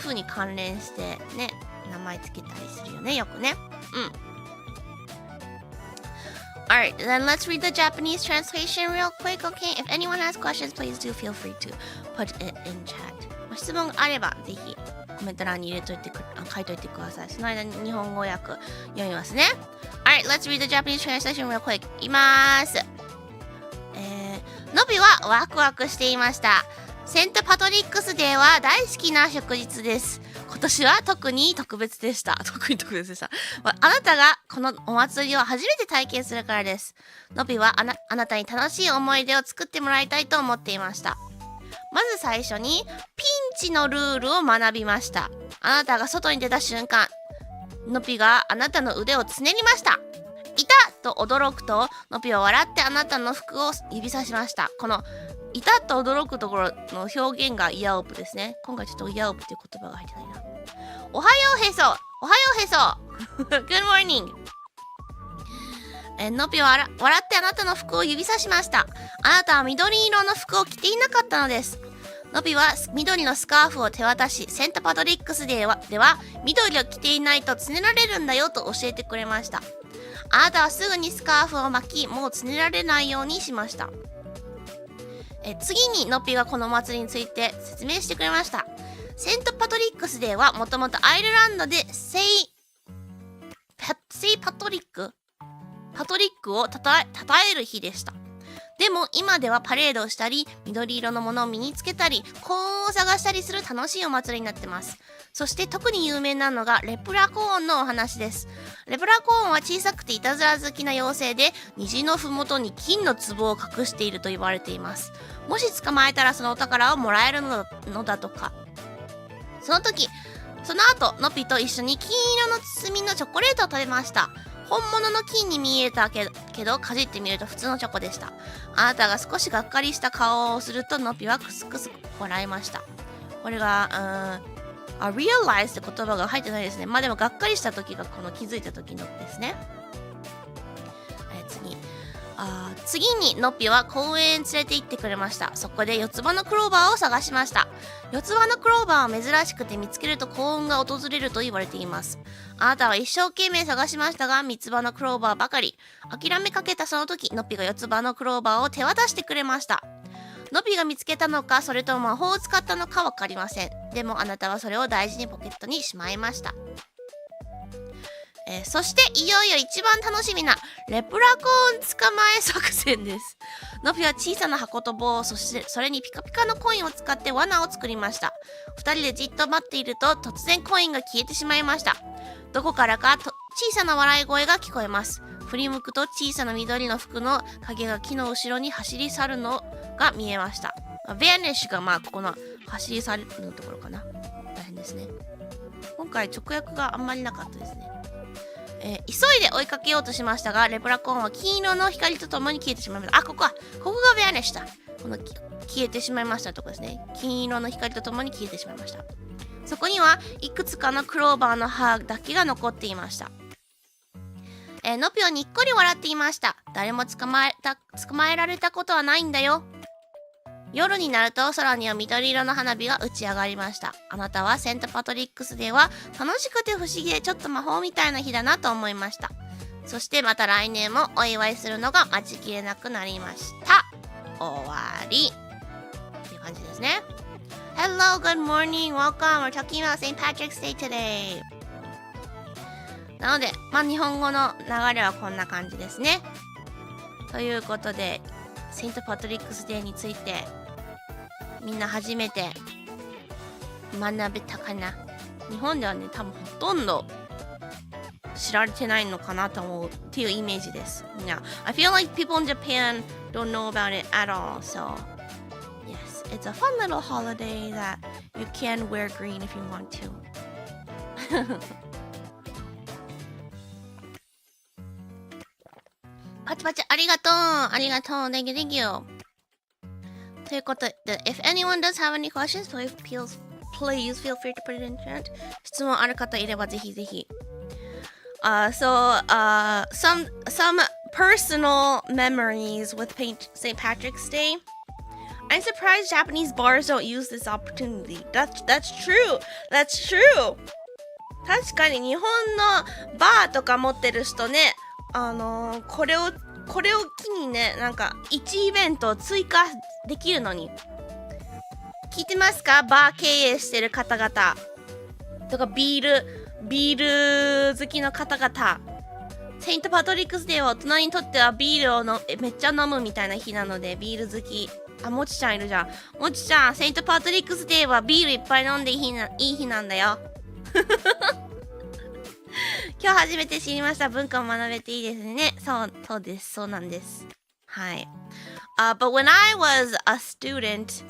風に関連してね、名前つけたりするよね、よくね。Alright, then let's read the Japanese translation real quick, okay? If anyone has questions, please do feel free to put it in chat. 質問があればぜひコメント欄に書いといてください。その間に日本語訳読みますね。Alright, let's read the Japanese translation real quick. います。のびはワクワクしていました。セントパトリックスデーは大好きな祝日です。今年は特に特別でした。あなたがこのお祭りを初めて体験するからです。のびはあなたに楽しい思い出を作ってもらいたいと思っていました。まず最初にピンチのルールを学びました。あなたが外に出た瞬間、のびがあなたの腕をつねりました。いたと驚くと、のびは笑ってあなたの服を指さしました。このいたと驚くところの表現がイヤオプですね。今回ちょっとイヤオプっていう言葉が入ってないな。おはようへそ。おはようへそ。Good morning。のびは笑ってあなたの服を指さしました。あなたは緑色の服を着ていなかったのです。のびは緑のスカーフを手渡し、セントパトリックスデーでは緑を着ていないとつねられるんだよと教えてくれました。あなたはすぐにスカーフを巻き、もうつねられないようにしました。次にのっぴがこの祭りについて説明してくれました。セントパトリックスデーはもともとアイルランドでセイパトリックをたたえる日でした。でも今ではパレードをしたり、緑色のものを身につけたり、幸運を探したりする楽しいお祭りになってます。そして特に有名なのがレプラコーンのお話です。レプラコーンは小さくていたずら好きな妖精で、虹のふもとに金の壺を隠していると言われています。もし捕まえたらそのお宝をもらえるのだとか。その後のぴと一緒に金色の包みのチョコレートを食べました。本物の金に見えたけどかじってみると普通のチョコでした。あなたが少しがっかりした顔をするとのぴはクスクス笑いました。これがrealize って言葉が入ってないですね。まあでもがっかりした時がこの気づいた時のですね。次にのっぴは公園へ連れて行ってくれました。そこで四つ葉のクローバーを探しました。四つ葉のクローバーは珍しくて見つけると幸運が訪れると言われています。あなたは一生懸命探しましたが、三つ葉のクローバーばかり。諦めかけたその時、のっぴが四つ葉のクローバーを手渡してくれました。のびが見つけたのか、それとも魔法を使ったのかわかりません。でもあなたはそれを大事にポケットにしまいました。そしていよいよ一番楽しみなレプラコーン捕まえ作戦です。のびは小さな箱と棒、そしてそれにピカピカのコインを使って罠を作りました。2人でじっと待っていると突然コインが消えてしまいました。どこからか小さな笑い声が聞こえます。振り向くと小さな緑の服の影が木の後ろに走り去るのが見えました。vanish がここの走り去るのところかな。大変ですね。今回直訳があんまりなかったですね。急いで追いかけようとしましたが、レプラコーンは金色の光とともに消えてしまいました。ここがvanishだ。この消えてしまいましたとこですね。金色の光とともに消えてしまいました。そこにはいくつかのクローバーの葉だけが残っていました。のぴはにっこり笑っていました。誰も捕まえられたことはないんだよ。夜になると空には緑色の花火が打ち上がりました。あなたはセントパトリックスデーは楽しくて不思議でちょっと魔法みたいな日だなと思いました。そしてまた来年もお祝いするのが待ちきれなくなりました。終わりっていう感じですね。Hello, good morning, welcome. We're talking about St. Patrick's Day today. なので、日本語の流れはこんな感じですね。ということで、セントパトリックスデーについてみんな初めて学べたかな。日本ではね、多分ほとんど知られてないのかなと思うっていうイメージです。Now, I feel like people in Japan don't know about it at all. So, yes, it's a fun little holiday that you can wear green if you want to. パチパチありがとう Thank you ということで If anyone does have any questions please feel free to put it in chat 質問ある方いればぜひぜひsome personal memories with St. Patrick's Day. I'm surprised Japanese bars don't use this opportunity. That's true 確かに日本のバーとか持ってる人ねこれを機にね、なんか1イベントを追加できるのに。聞いてますか？バー経営してる方々とかビール好きの方々。セイントパトリックスデーは大人にとってはビールをめっちゃ飲むみたいな日なので、ビール好き。もちちゃんいるじゃん。もちちゃん、セイントパトリックスデーはビールいっぱい飲んでいい日なんだよ。今日初めて知りました。文化を学べていいですね。そうです。そうなんです。はい。But when I was a student,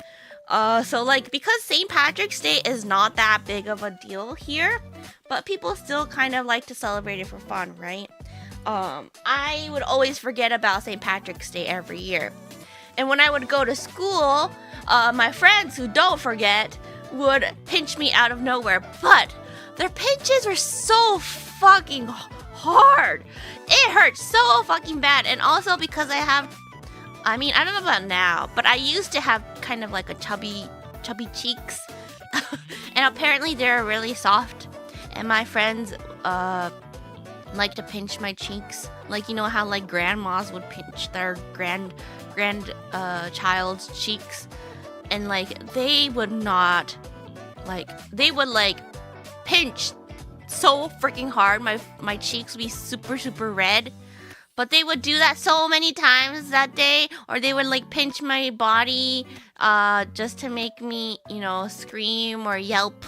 so like because St. Patrick's Day is not that big of a deal here, but people still kind of like to celebrate it for fun, right? I would always forget about St. Patrick's Day every year. And when I would go to school, my friends who don't forget would pinch me out of nowhere, but their pinches were so fucking hard. It hurt so fucking bad. And also because I don't know about now, but I used to have kind of like a chubby cheeks. And apparently they're really soft. And my friends like to pinch my cheeks. Like, you know how like grandmas would pinch their child's cheeks. And like they would pinch so freaking hard. My cheeks would be super red. But they would do that so many times that day, or they would like pinch my body just to make me, scream or yelp.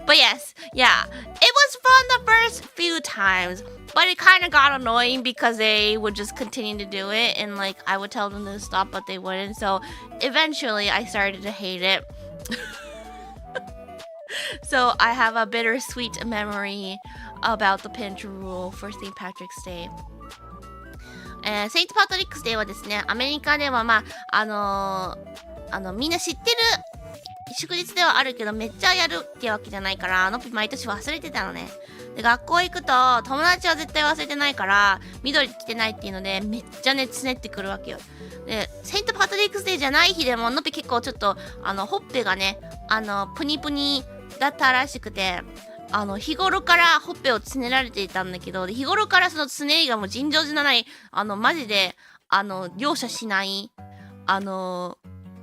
But yes, yeah, it was fun the first few times, but it kind of got annoying because they would just continue to do it, and like I would tell them to stop, but they wouldn't. So eventually I started to hate it. So I have a bittersweet memory about the pinch rule for St. Patrick's Day. セイントパトリックスデーはですね、アメリカではみんな知ってる祝日ではあるけどめっちゃやるってわけじゃないから、毎年忘れてたのね。で、学校行くと友達は絶対忘れてないから緑着てないっていうのでめっちゃねつねってくるわけよ。で、セイントパトリックスデーじゃない日でものぴ結構ちょっとほっぺがねプニプニだったらしくて、日頃からほっぺをつねられていたんだけど、日頃からそのつねりがもう尋常じゃないマジで容赦しない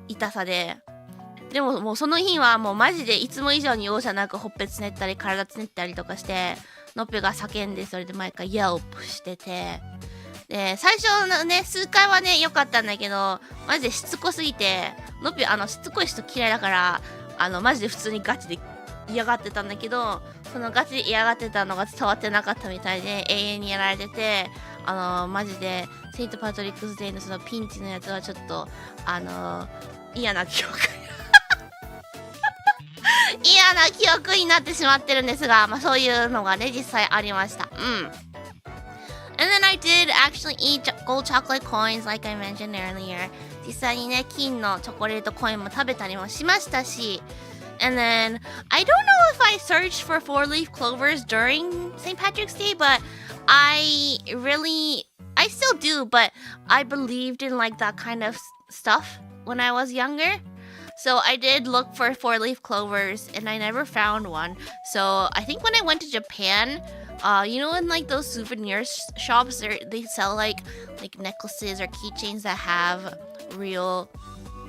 痛さで、でももうその日はもうマジでいつも以上に容赦なくほっぺつねったり体つねったりとかして、のっぺが叫んで、それで毎回ヤオプしてて、で最初のね数回はね良かったんだけど、マジでしつこすぎて、のっぺしつこい人嫌いだから、マジで普通にガチで嫌がってたんだけど、そのガチで嫌がってたのが伝わってなかったみたいで永遠にやられてて、マジでセイントパトリックスデーのそのピンチのやつはちょっと嫌な記憶嫌な記憶になってしまってるんですが、まあそういうのがね実際ありました。And then I did actually eat gold chocolate coins like I mentioned earlier. 実際にね金のチョコレートコインも食べたりもしましたし、And then I don't know if I searched for four-leaf clovers during St. Patrick's Day, but I still do, but I believed in like that kind of stuff when I was younger. So I did look for four-leaf clovers and I never found one. So I think when I went to Japan, in like those souvenir shops, they sell like necklaces or keychains that have real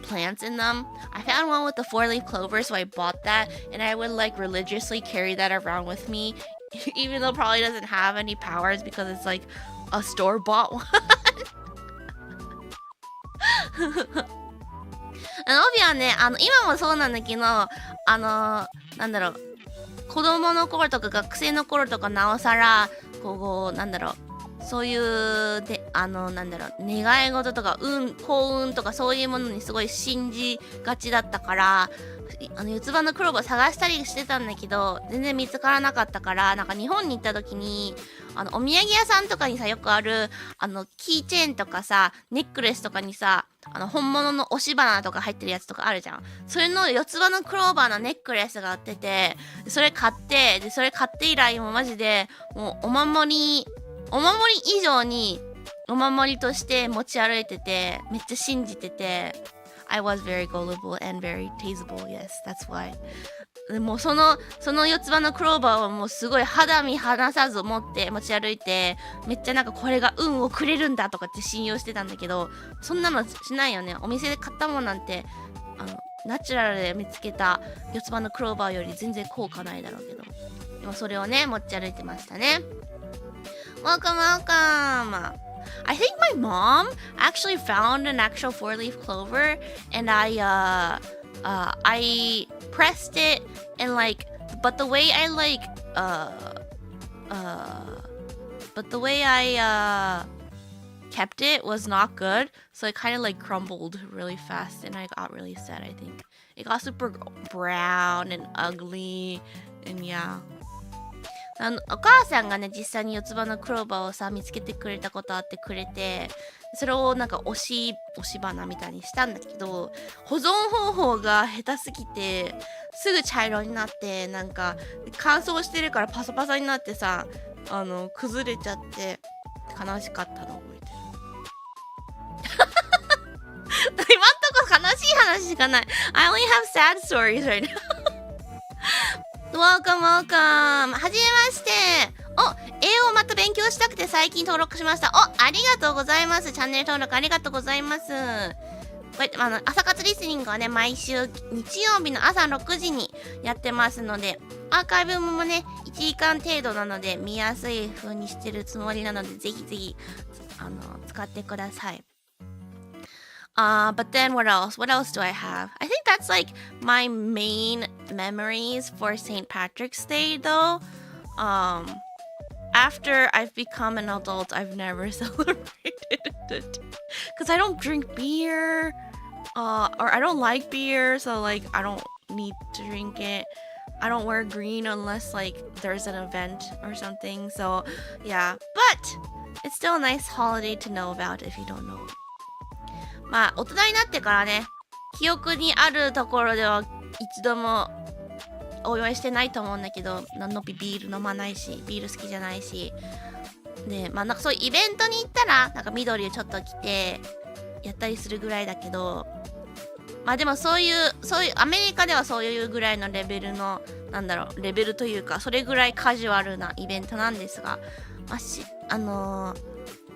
plants in them. I found one with the four-leaf clover, so I bought that, and I would like religiously carry that around with me, even though it probably doesn't have any powers because it's like a store-bought one. 帯はね、今もそうなんだけど、なんだろう、子供の頃とか学生の頃とかなおさら、そういうで願い事とか幸運とかそういうものにすごい信じがちだったから、四つ葉のクローバー探したりしてたんだけど全然見つからなかったから、なんか日本に行った時にお土産屋さんとかにさよくあるキーチェーンとかさネックレスとかにさ本物の押し花とか入ってるやつとかあるじゃん。それの四つ葉のクローバーのネックレスが売ってて、それ買って以来もうマジでもうお守り以上にお守りとして持ち歩いてて、めっちゃ信じてて、I was very gullible and very teasable. Yes, that's why. もうその四つ葉のクローバーはもうすごい肌身離さず持って持ち歩いて、めっちゃなんかこれが運をくれるんだとかって信用してたんだけど、そんなのしないよね。お店で買ったもんなんてナチュラルで見つけた四つ葉のクローバーより全然効果ないだろうけど、でもそれをね持ち歩いてましたね。Welcome. I think my mom actually found an actual four-leaf clover, and I pressed it and but the way I kept it was not good, so it kind of like crumbled really fast, and I got really sad. I think it got super brown and ugly, and yeah.お母さんがね実際に四つ葉のクローバーをさ見つけてくれたことあってくれて、それをなんか押し花みたいにしたんだけど、保存方法が下手すぎてすぐ茶色になって、なんか乾燥してるからパサパサになってさ崩れちゃって悲しかったの覚えてる。今んとこ悲しい話しかない。I only have sad stories right now.Welcome. はじめまして。英語をまた勉強したくて最近登録しました。ありがとうございます。チャンネル登録ありがとうございます。こうやって朝活リスニングはね毎週日曜日の朝6時にやってますので、アーカイブもね1時間程度なので見やすい風にしてるつもりなので、ぜひぜひ使ってください。But then what else? What else do I have? I think that's like my main memories for St. Patrick's Day though. After I've become an adult, I've never celebrated it. Because I don't drink beer. Or I don't like beer, so like I don't need to drink it. I don't wear green unless like there's an event or something. So yeah. But it's still a nice holiday to know about if you don't know.まあ大人になってからね記憶にあるところでは一度もお祝いしてないと思うんだけど、のっぴビール飲まないしビール好きじゃないしで、まあなんかそういうイベントに行ったらなんか緑をちょっと着てやったりするぐらいだけど、まあでもそういうアメリカではそういうぐらいのレベルのレベルというかそれぐらいカジュアルなイベントなんですが、まあ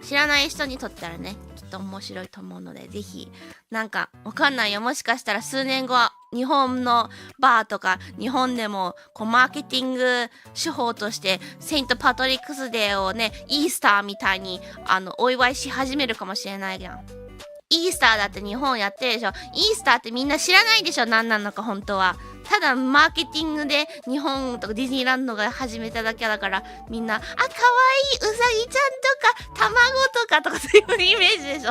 知らない人にとったらねきっと面白いと思うので、ぜひなんかわかんないよ、もしかしたら数年後は日本のバーとか日本でもこうマーケティング手法としてセイントパトリックスデーをねイースターみたいにお祝いし始めるかもしれないじゃん。イースターだって日本やってるでしょ。イースターってみんな知らないでしょ、何なのか本当は。ただマーケティングで日本とかディズニーランドが始めただけだから、みんなかわいいうさぎちゃんとか卵とかとかそういうイメージでしょ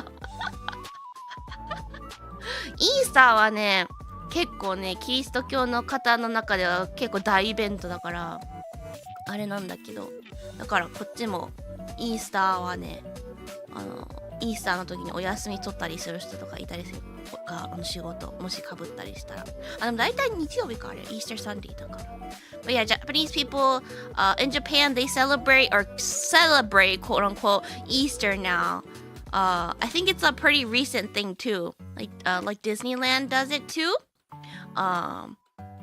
イースターはね結構ねキリスト教の方の中では結構大イベントだからあれなんだけど、だからこっちもイースターはねイースターの時にお休み取ったりする人とかいたりするが仕事もしかぶったりしたらでも大体日曜日かあれイースターサンデーだから。But yeah, Japanese people in Japan they celebrate quote unquote Easter now. I think it's a pretty recent thing too. Like Disneyland does it too.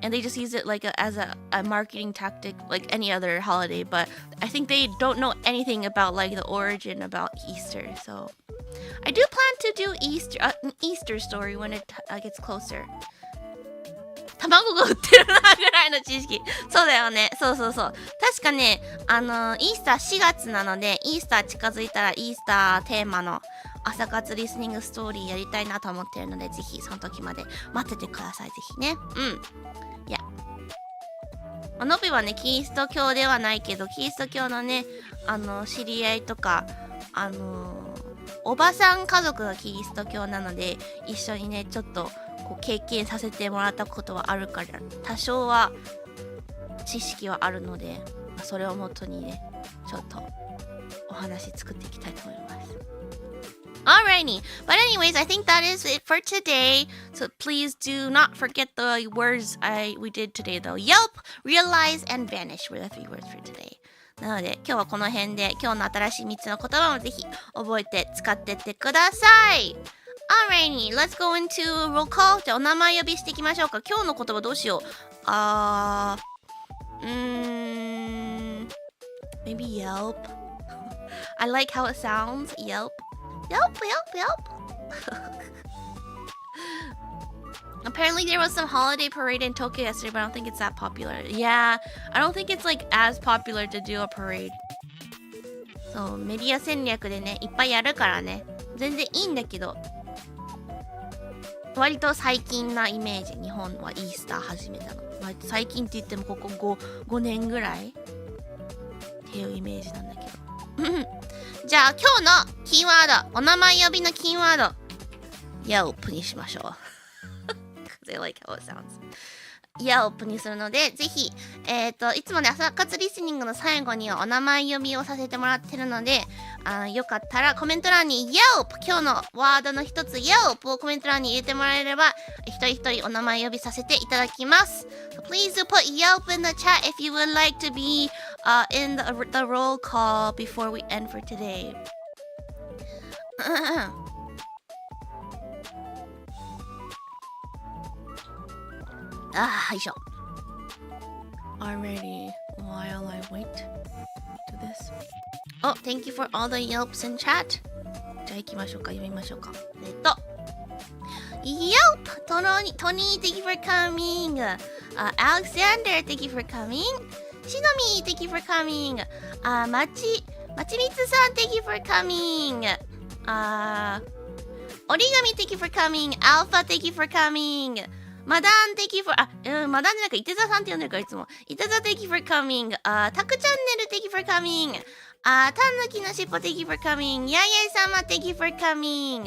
And they just use it like as a marketing tactic like any other holiday, but I think they don't know anything about like the origin about Easter. So I do plan to do an Easter story when it gets closer. 卵が売ってるなぐらいの知識。そうだよね。そう。確かね、イースター4月なので、イースター近づいたらイースターテーマの朝活リスニングストーリーやりたいなと思ってるので、ぜひその時まで待っててください。ぜひね。いや。ノビはね、キリスト教ではないけど、キリスト教のね、知り合いとか、おばさん家族がキリスト教なので、一緒にね、ちょっと、経験させてもらったことはあるから多少は知識はあるので、それをもとにねちょっとお話作っていきたいと思います。 Alrighty, but anyways, I think that is it for today. So please do not forget the words we did today though. Yelp, realize, and vanish were the 3 words for today. なので今日はこの辺で今日の新しい3つの言葉もぜひ覚えて使ってってください。Alrighty, let's go into roll call. じゃあお名前呼びしていきましょうか。今日の言葉どうしよう。maybe Yelp. I like how it sounds. Yelp. Apparently there was some holiday parade in Tokyo yesterday, but I don't think it's that popular. Yeah, I don't think it's like as popular to do a parade. そう、メディア戦略でね、いっぱいやるからね。全然いいんだけど。割と最近なイメージ。日本はイースター始めたの割と最近って言ってもここ 5年ぐらいっていうイメージなんだけどじゃあ今日のキーワード、お名前呼びのキーワード Yelp にしましょうbecause I like how it sounds. Yelp にするので、ぜひいつもね朝活リスニングの最後にはお名前呼びをさせてもらってるので、よかったらコメント欄に Yelp 今日のワードの一つ Yelp をコメント欄に入れてもらえれば一人一人お名前呼びさせていただきます。So please do put Yelp in the chat if you would like to be in the roll call before we end for today. よいしょ。Alrighty, while I wait to this. Oh, thank you for all the Yelps in chat. じゃあ行きましょうか、読みましょうか。Yelp! Tony, thank you for coming. Alexander, thank you for coming. Shinomi, thank you for coming. Machimitsu-san, thank you for coming. Origami, thank you for coming. Alpha, thank you for coming. マダン thank you for マダンじゃなくて、いて座さんって呼んでるからいつも。いて座 thank you for coming. タクチャンネル thank you for coming. タヌキのしっぽ thank you for coming. やいやいさま thank you for coming.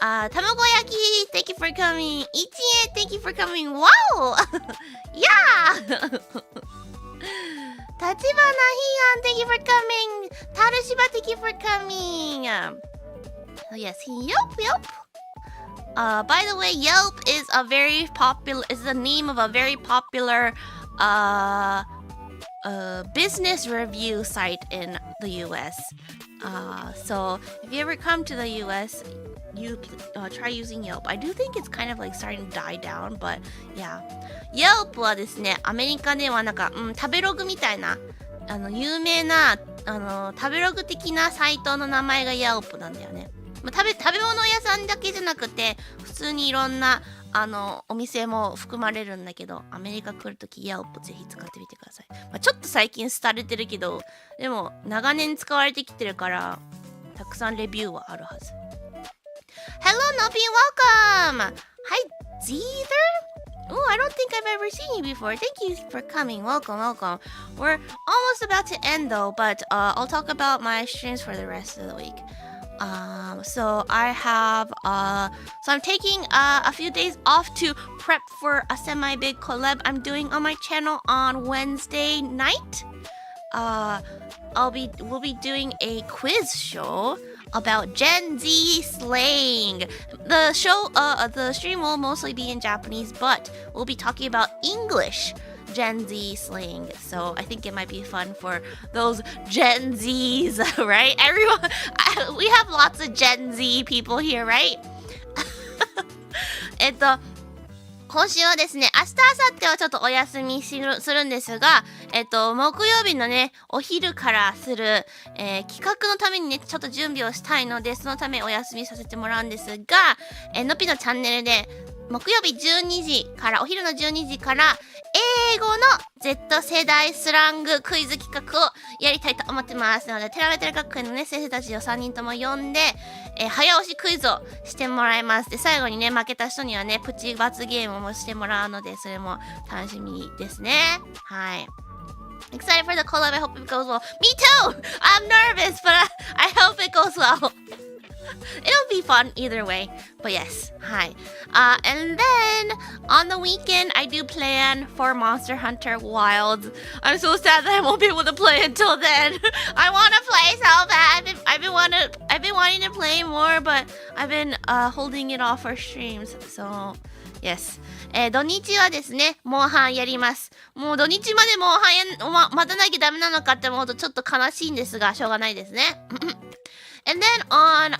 卵焼き thank you for coming. いちえ thank you for coming. Wow! Yeah! 立花ひやん thank you for coming. タルシバ thank you for coming. Oh yes, Yelp.By the way, Yelp is the name of a very popular business review site in the US. So if you ever come to the US, you try using Yelp. I do think it's kind of like starting to die down, but yeah. Yelp はですね、アメリカではなんか、食べログみたいな、有名な食べログ的なサイトの名前がヤオプなんだよね。まあ、食べ物屋さんだけじゃなくて普通にいろんなお店も含まれるんだけど、アメリカ来るときヤオプぜひ使ってみてください。まあ、ちょっと最近廃れてるけど、でも長年使われてきてるからたくさんレビューはあるはず。Hello Nobi, welcome! Hi Zeether? Oh, I don't think I've ever seen you before. Thank you for coming. Welcome, welcome. We're almost about to end though, but I'll talk about my streams for the rest of the week. So I'm taking a few days off to prep for a semi-big collab I'm doing on my channel on Wednesday night. We'll be doing a quiz show about Gen Z slang. The stream will mostly be in Japanese, but we'll be talking about English Gen Z slang. So I think it might be fun for those Gen Zs, right? We have lots of Gen Z people here, right? 今週はですね、明日、明後日はちょっとお休みするんですが、木曜日のね、お昼からする、企画のためにね、ちょっと準備をしたいので、そのためお休みさせてもらうんですが、のぴのチャンネルで、木曜日12時から、お昼の12時から、英語の Z 世代スラングクイズ企画をやりたいと思ってます。なので、テラメテラ学園のね、先生たちを3人とも呼んで、早押しクイズをしてもらいます。で、最後にね、負けた人にはね、プチ罰ゲームもしてもらうので、それも楽しみですね。はい。Excited for the collab. I hope it goes well. Me too! I'm nervous, but I hope it goes well. It'll be fun either way. But yes, hi. And then on the weekend, I do plan for Monster Hunter Wilds. I'm so sad that I won't be able to play until then. I want to play so bad. I've been wanting to play more, but I've been holding it off for streams. So yes. 土日はですね、モンハンやります。もう土日までモンハン待たなきゃダメなのかって思うとちょっと悲しいんですが、しょうがないですね。And then on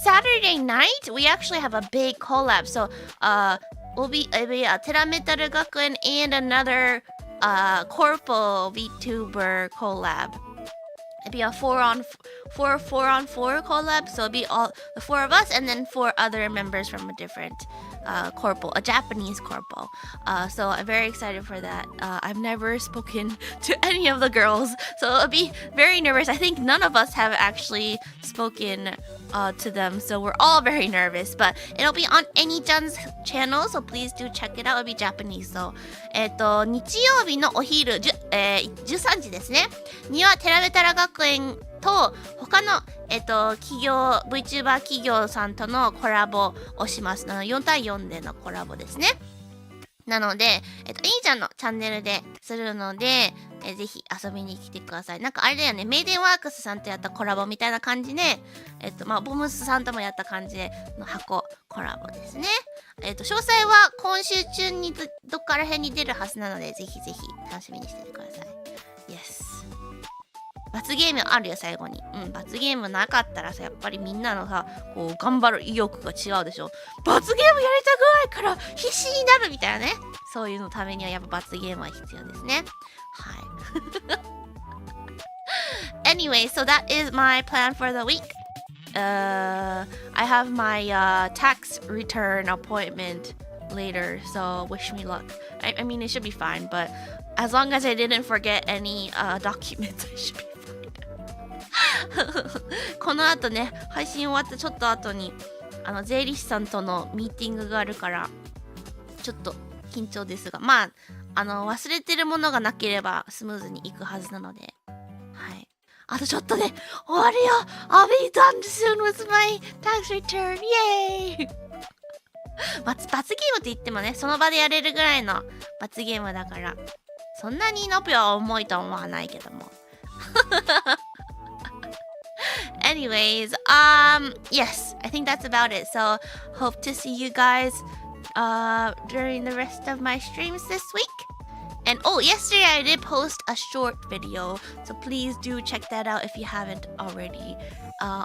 Saturday night, we actually have a big collab. So we'll be Tera Metal Gakuen and another Corpo VTuber collab. It'd be a 4-on-4 collab. So it'll be all the 4 of us and then 4 other members from a different corpo, a Japanese corpo. So I'm very excited for that. I've never spoken to any of the girls, so I'll be very nervous. I think none of us have actually spoken to them, so we're all very nervous. But it'll be on Any-chan's channel, so please do check it out. It'll be Japanese. So 日曜日のお昼、13時ですねにはテラベタラ学園と他の、VTuber 企業さんとのコラボをします。4対4でのコラボですね。なので、いいちゃんのチャンネルでするので、ぜひ遊びに来てください。なんかあれだよね、メイデンワークスさんとやったコラボみたいな感じで、ボムスさんともやった感じでの箱コラボですね。詳細は今週中にどっから辺に出るはずなので、ぜひぜひ楽しみにしててください。Yes。罰ゲームあるよ、最後に。罰ゲームなかったらさ、やっぱりみんなのさ、こう、頑張る意欲が違うでしょ。罰ゲームやりたくないから必死になるみたいなね。そういうのためにはやっぱ罰ゲームは必要ですね。はい。Anyway, so that is my plan for the week. I have my tax return appointment later, so wish me luck. I mean, it should be fine, but as long as I didn't forget any documents, I should be fine. この後ね、配信終わったちょっと後に税理士さんとのミーティングがあるからちょっと緊張ですが、まあ忘れてるものがなければスムーズにいくはずなので、はい。あとちょっとで終わるよ。I'll be done soon with my tax return. Yay! 罰ゲームって言ってもね、その場でやれるぐらいの罰ゲームだからそんなにノピは重いと思わないけども。Anyways, yes, I think that's about it. So hope to see you guys during the rest of my streams this week. And yesterday I did post a short video, so please do check that out if you haven't already.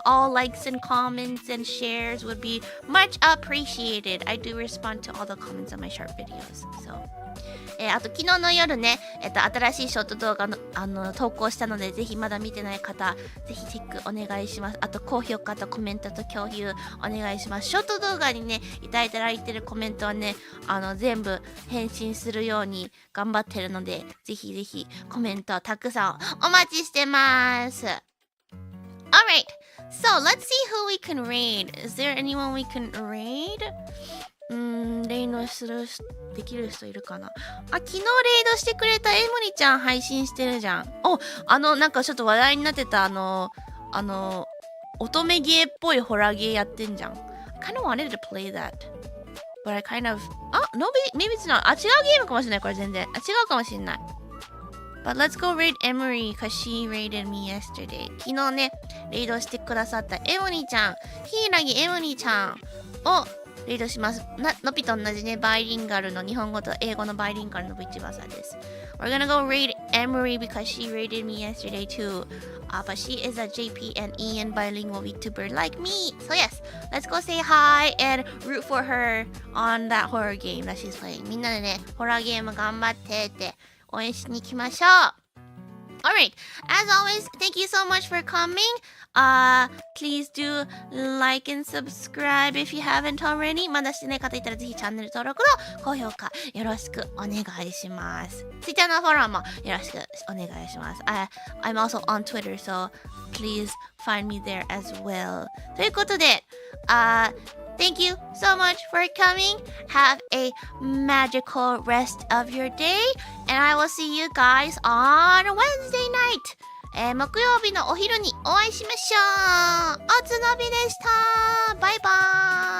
all likes and comments and shares would be much appreciated. I do respond to all the comments on my short videos. So, あと昨日の夜ね、新しいショート動画の投稿したので、ぜひまだ見てない方、ぜひチェックお願いします。あと高評価とコメントと共有お願いします。ショート動画にね、いただいてるコメントはね、全部返信するように頑張ってるので、ぜひぜひコメントたくさんお待ちしてます。Alright, so let's see who we can raid. Is there anyone we can raid? レイドできる人いるかな。昨日レイドしてくれたエムリちゃん配信してるじゃん。なんかちょっと話題になってた乙女ゲーっぽいホラーゲーやってんじゃん。I kind of wanted to play that. But I kind of... no, maybe it's not. 違うゲームかもしれない、これ全然。違うかもしれない。But let's go raid Emery, cause she raided me yesterday. 昨日ね、レイドしてくださったエムリちゃん、柊エムリちゃんをレイドします。のぴと同じね、バイリンガルの日本語と英語のバイリンガルの VTuber さんです。We're gonna go raid Emery because she raided me yesterday too. But she is a JP and EN bilingual VTuber like me. So yes, let's go say hi and root for her on that horror game that she's playing. みんなでね、ホラーゲーム頑張ってって応援しに行きましょう。Alright, as always, thank you so much for coming. Please do like and subscribe if you haven't already. まだしてない方いたらぜひチャンネル登録と高評価よろしくお願いします。Twitter のフォローもよろしくお願いします。I'm also on Twitter, so please find me there as well. ということで、Thank you so much for coming. Have a magical rest of your day. And I will see you guys on Wednesday night. 木曜日のお昼にお会いしましょう。おつのびでした。バイバーイ。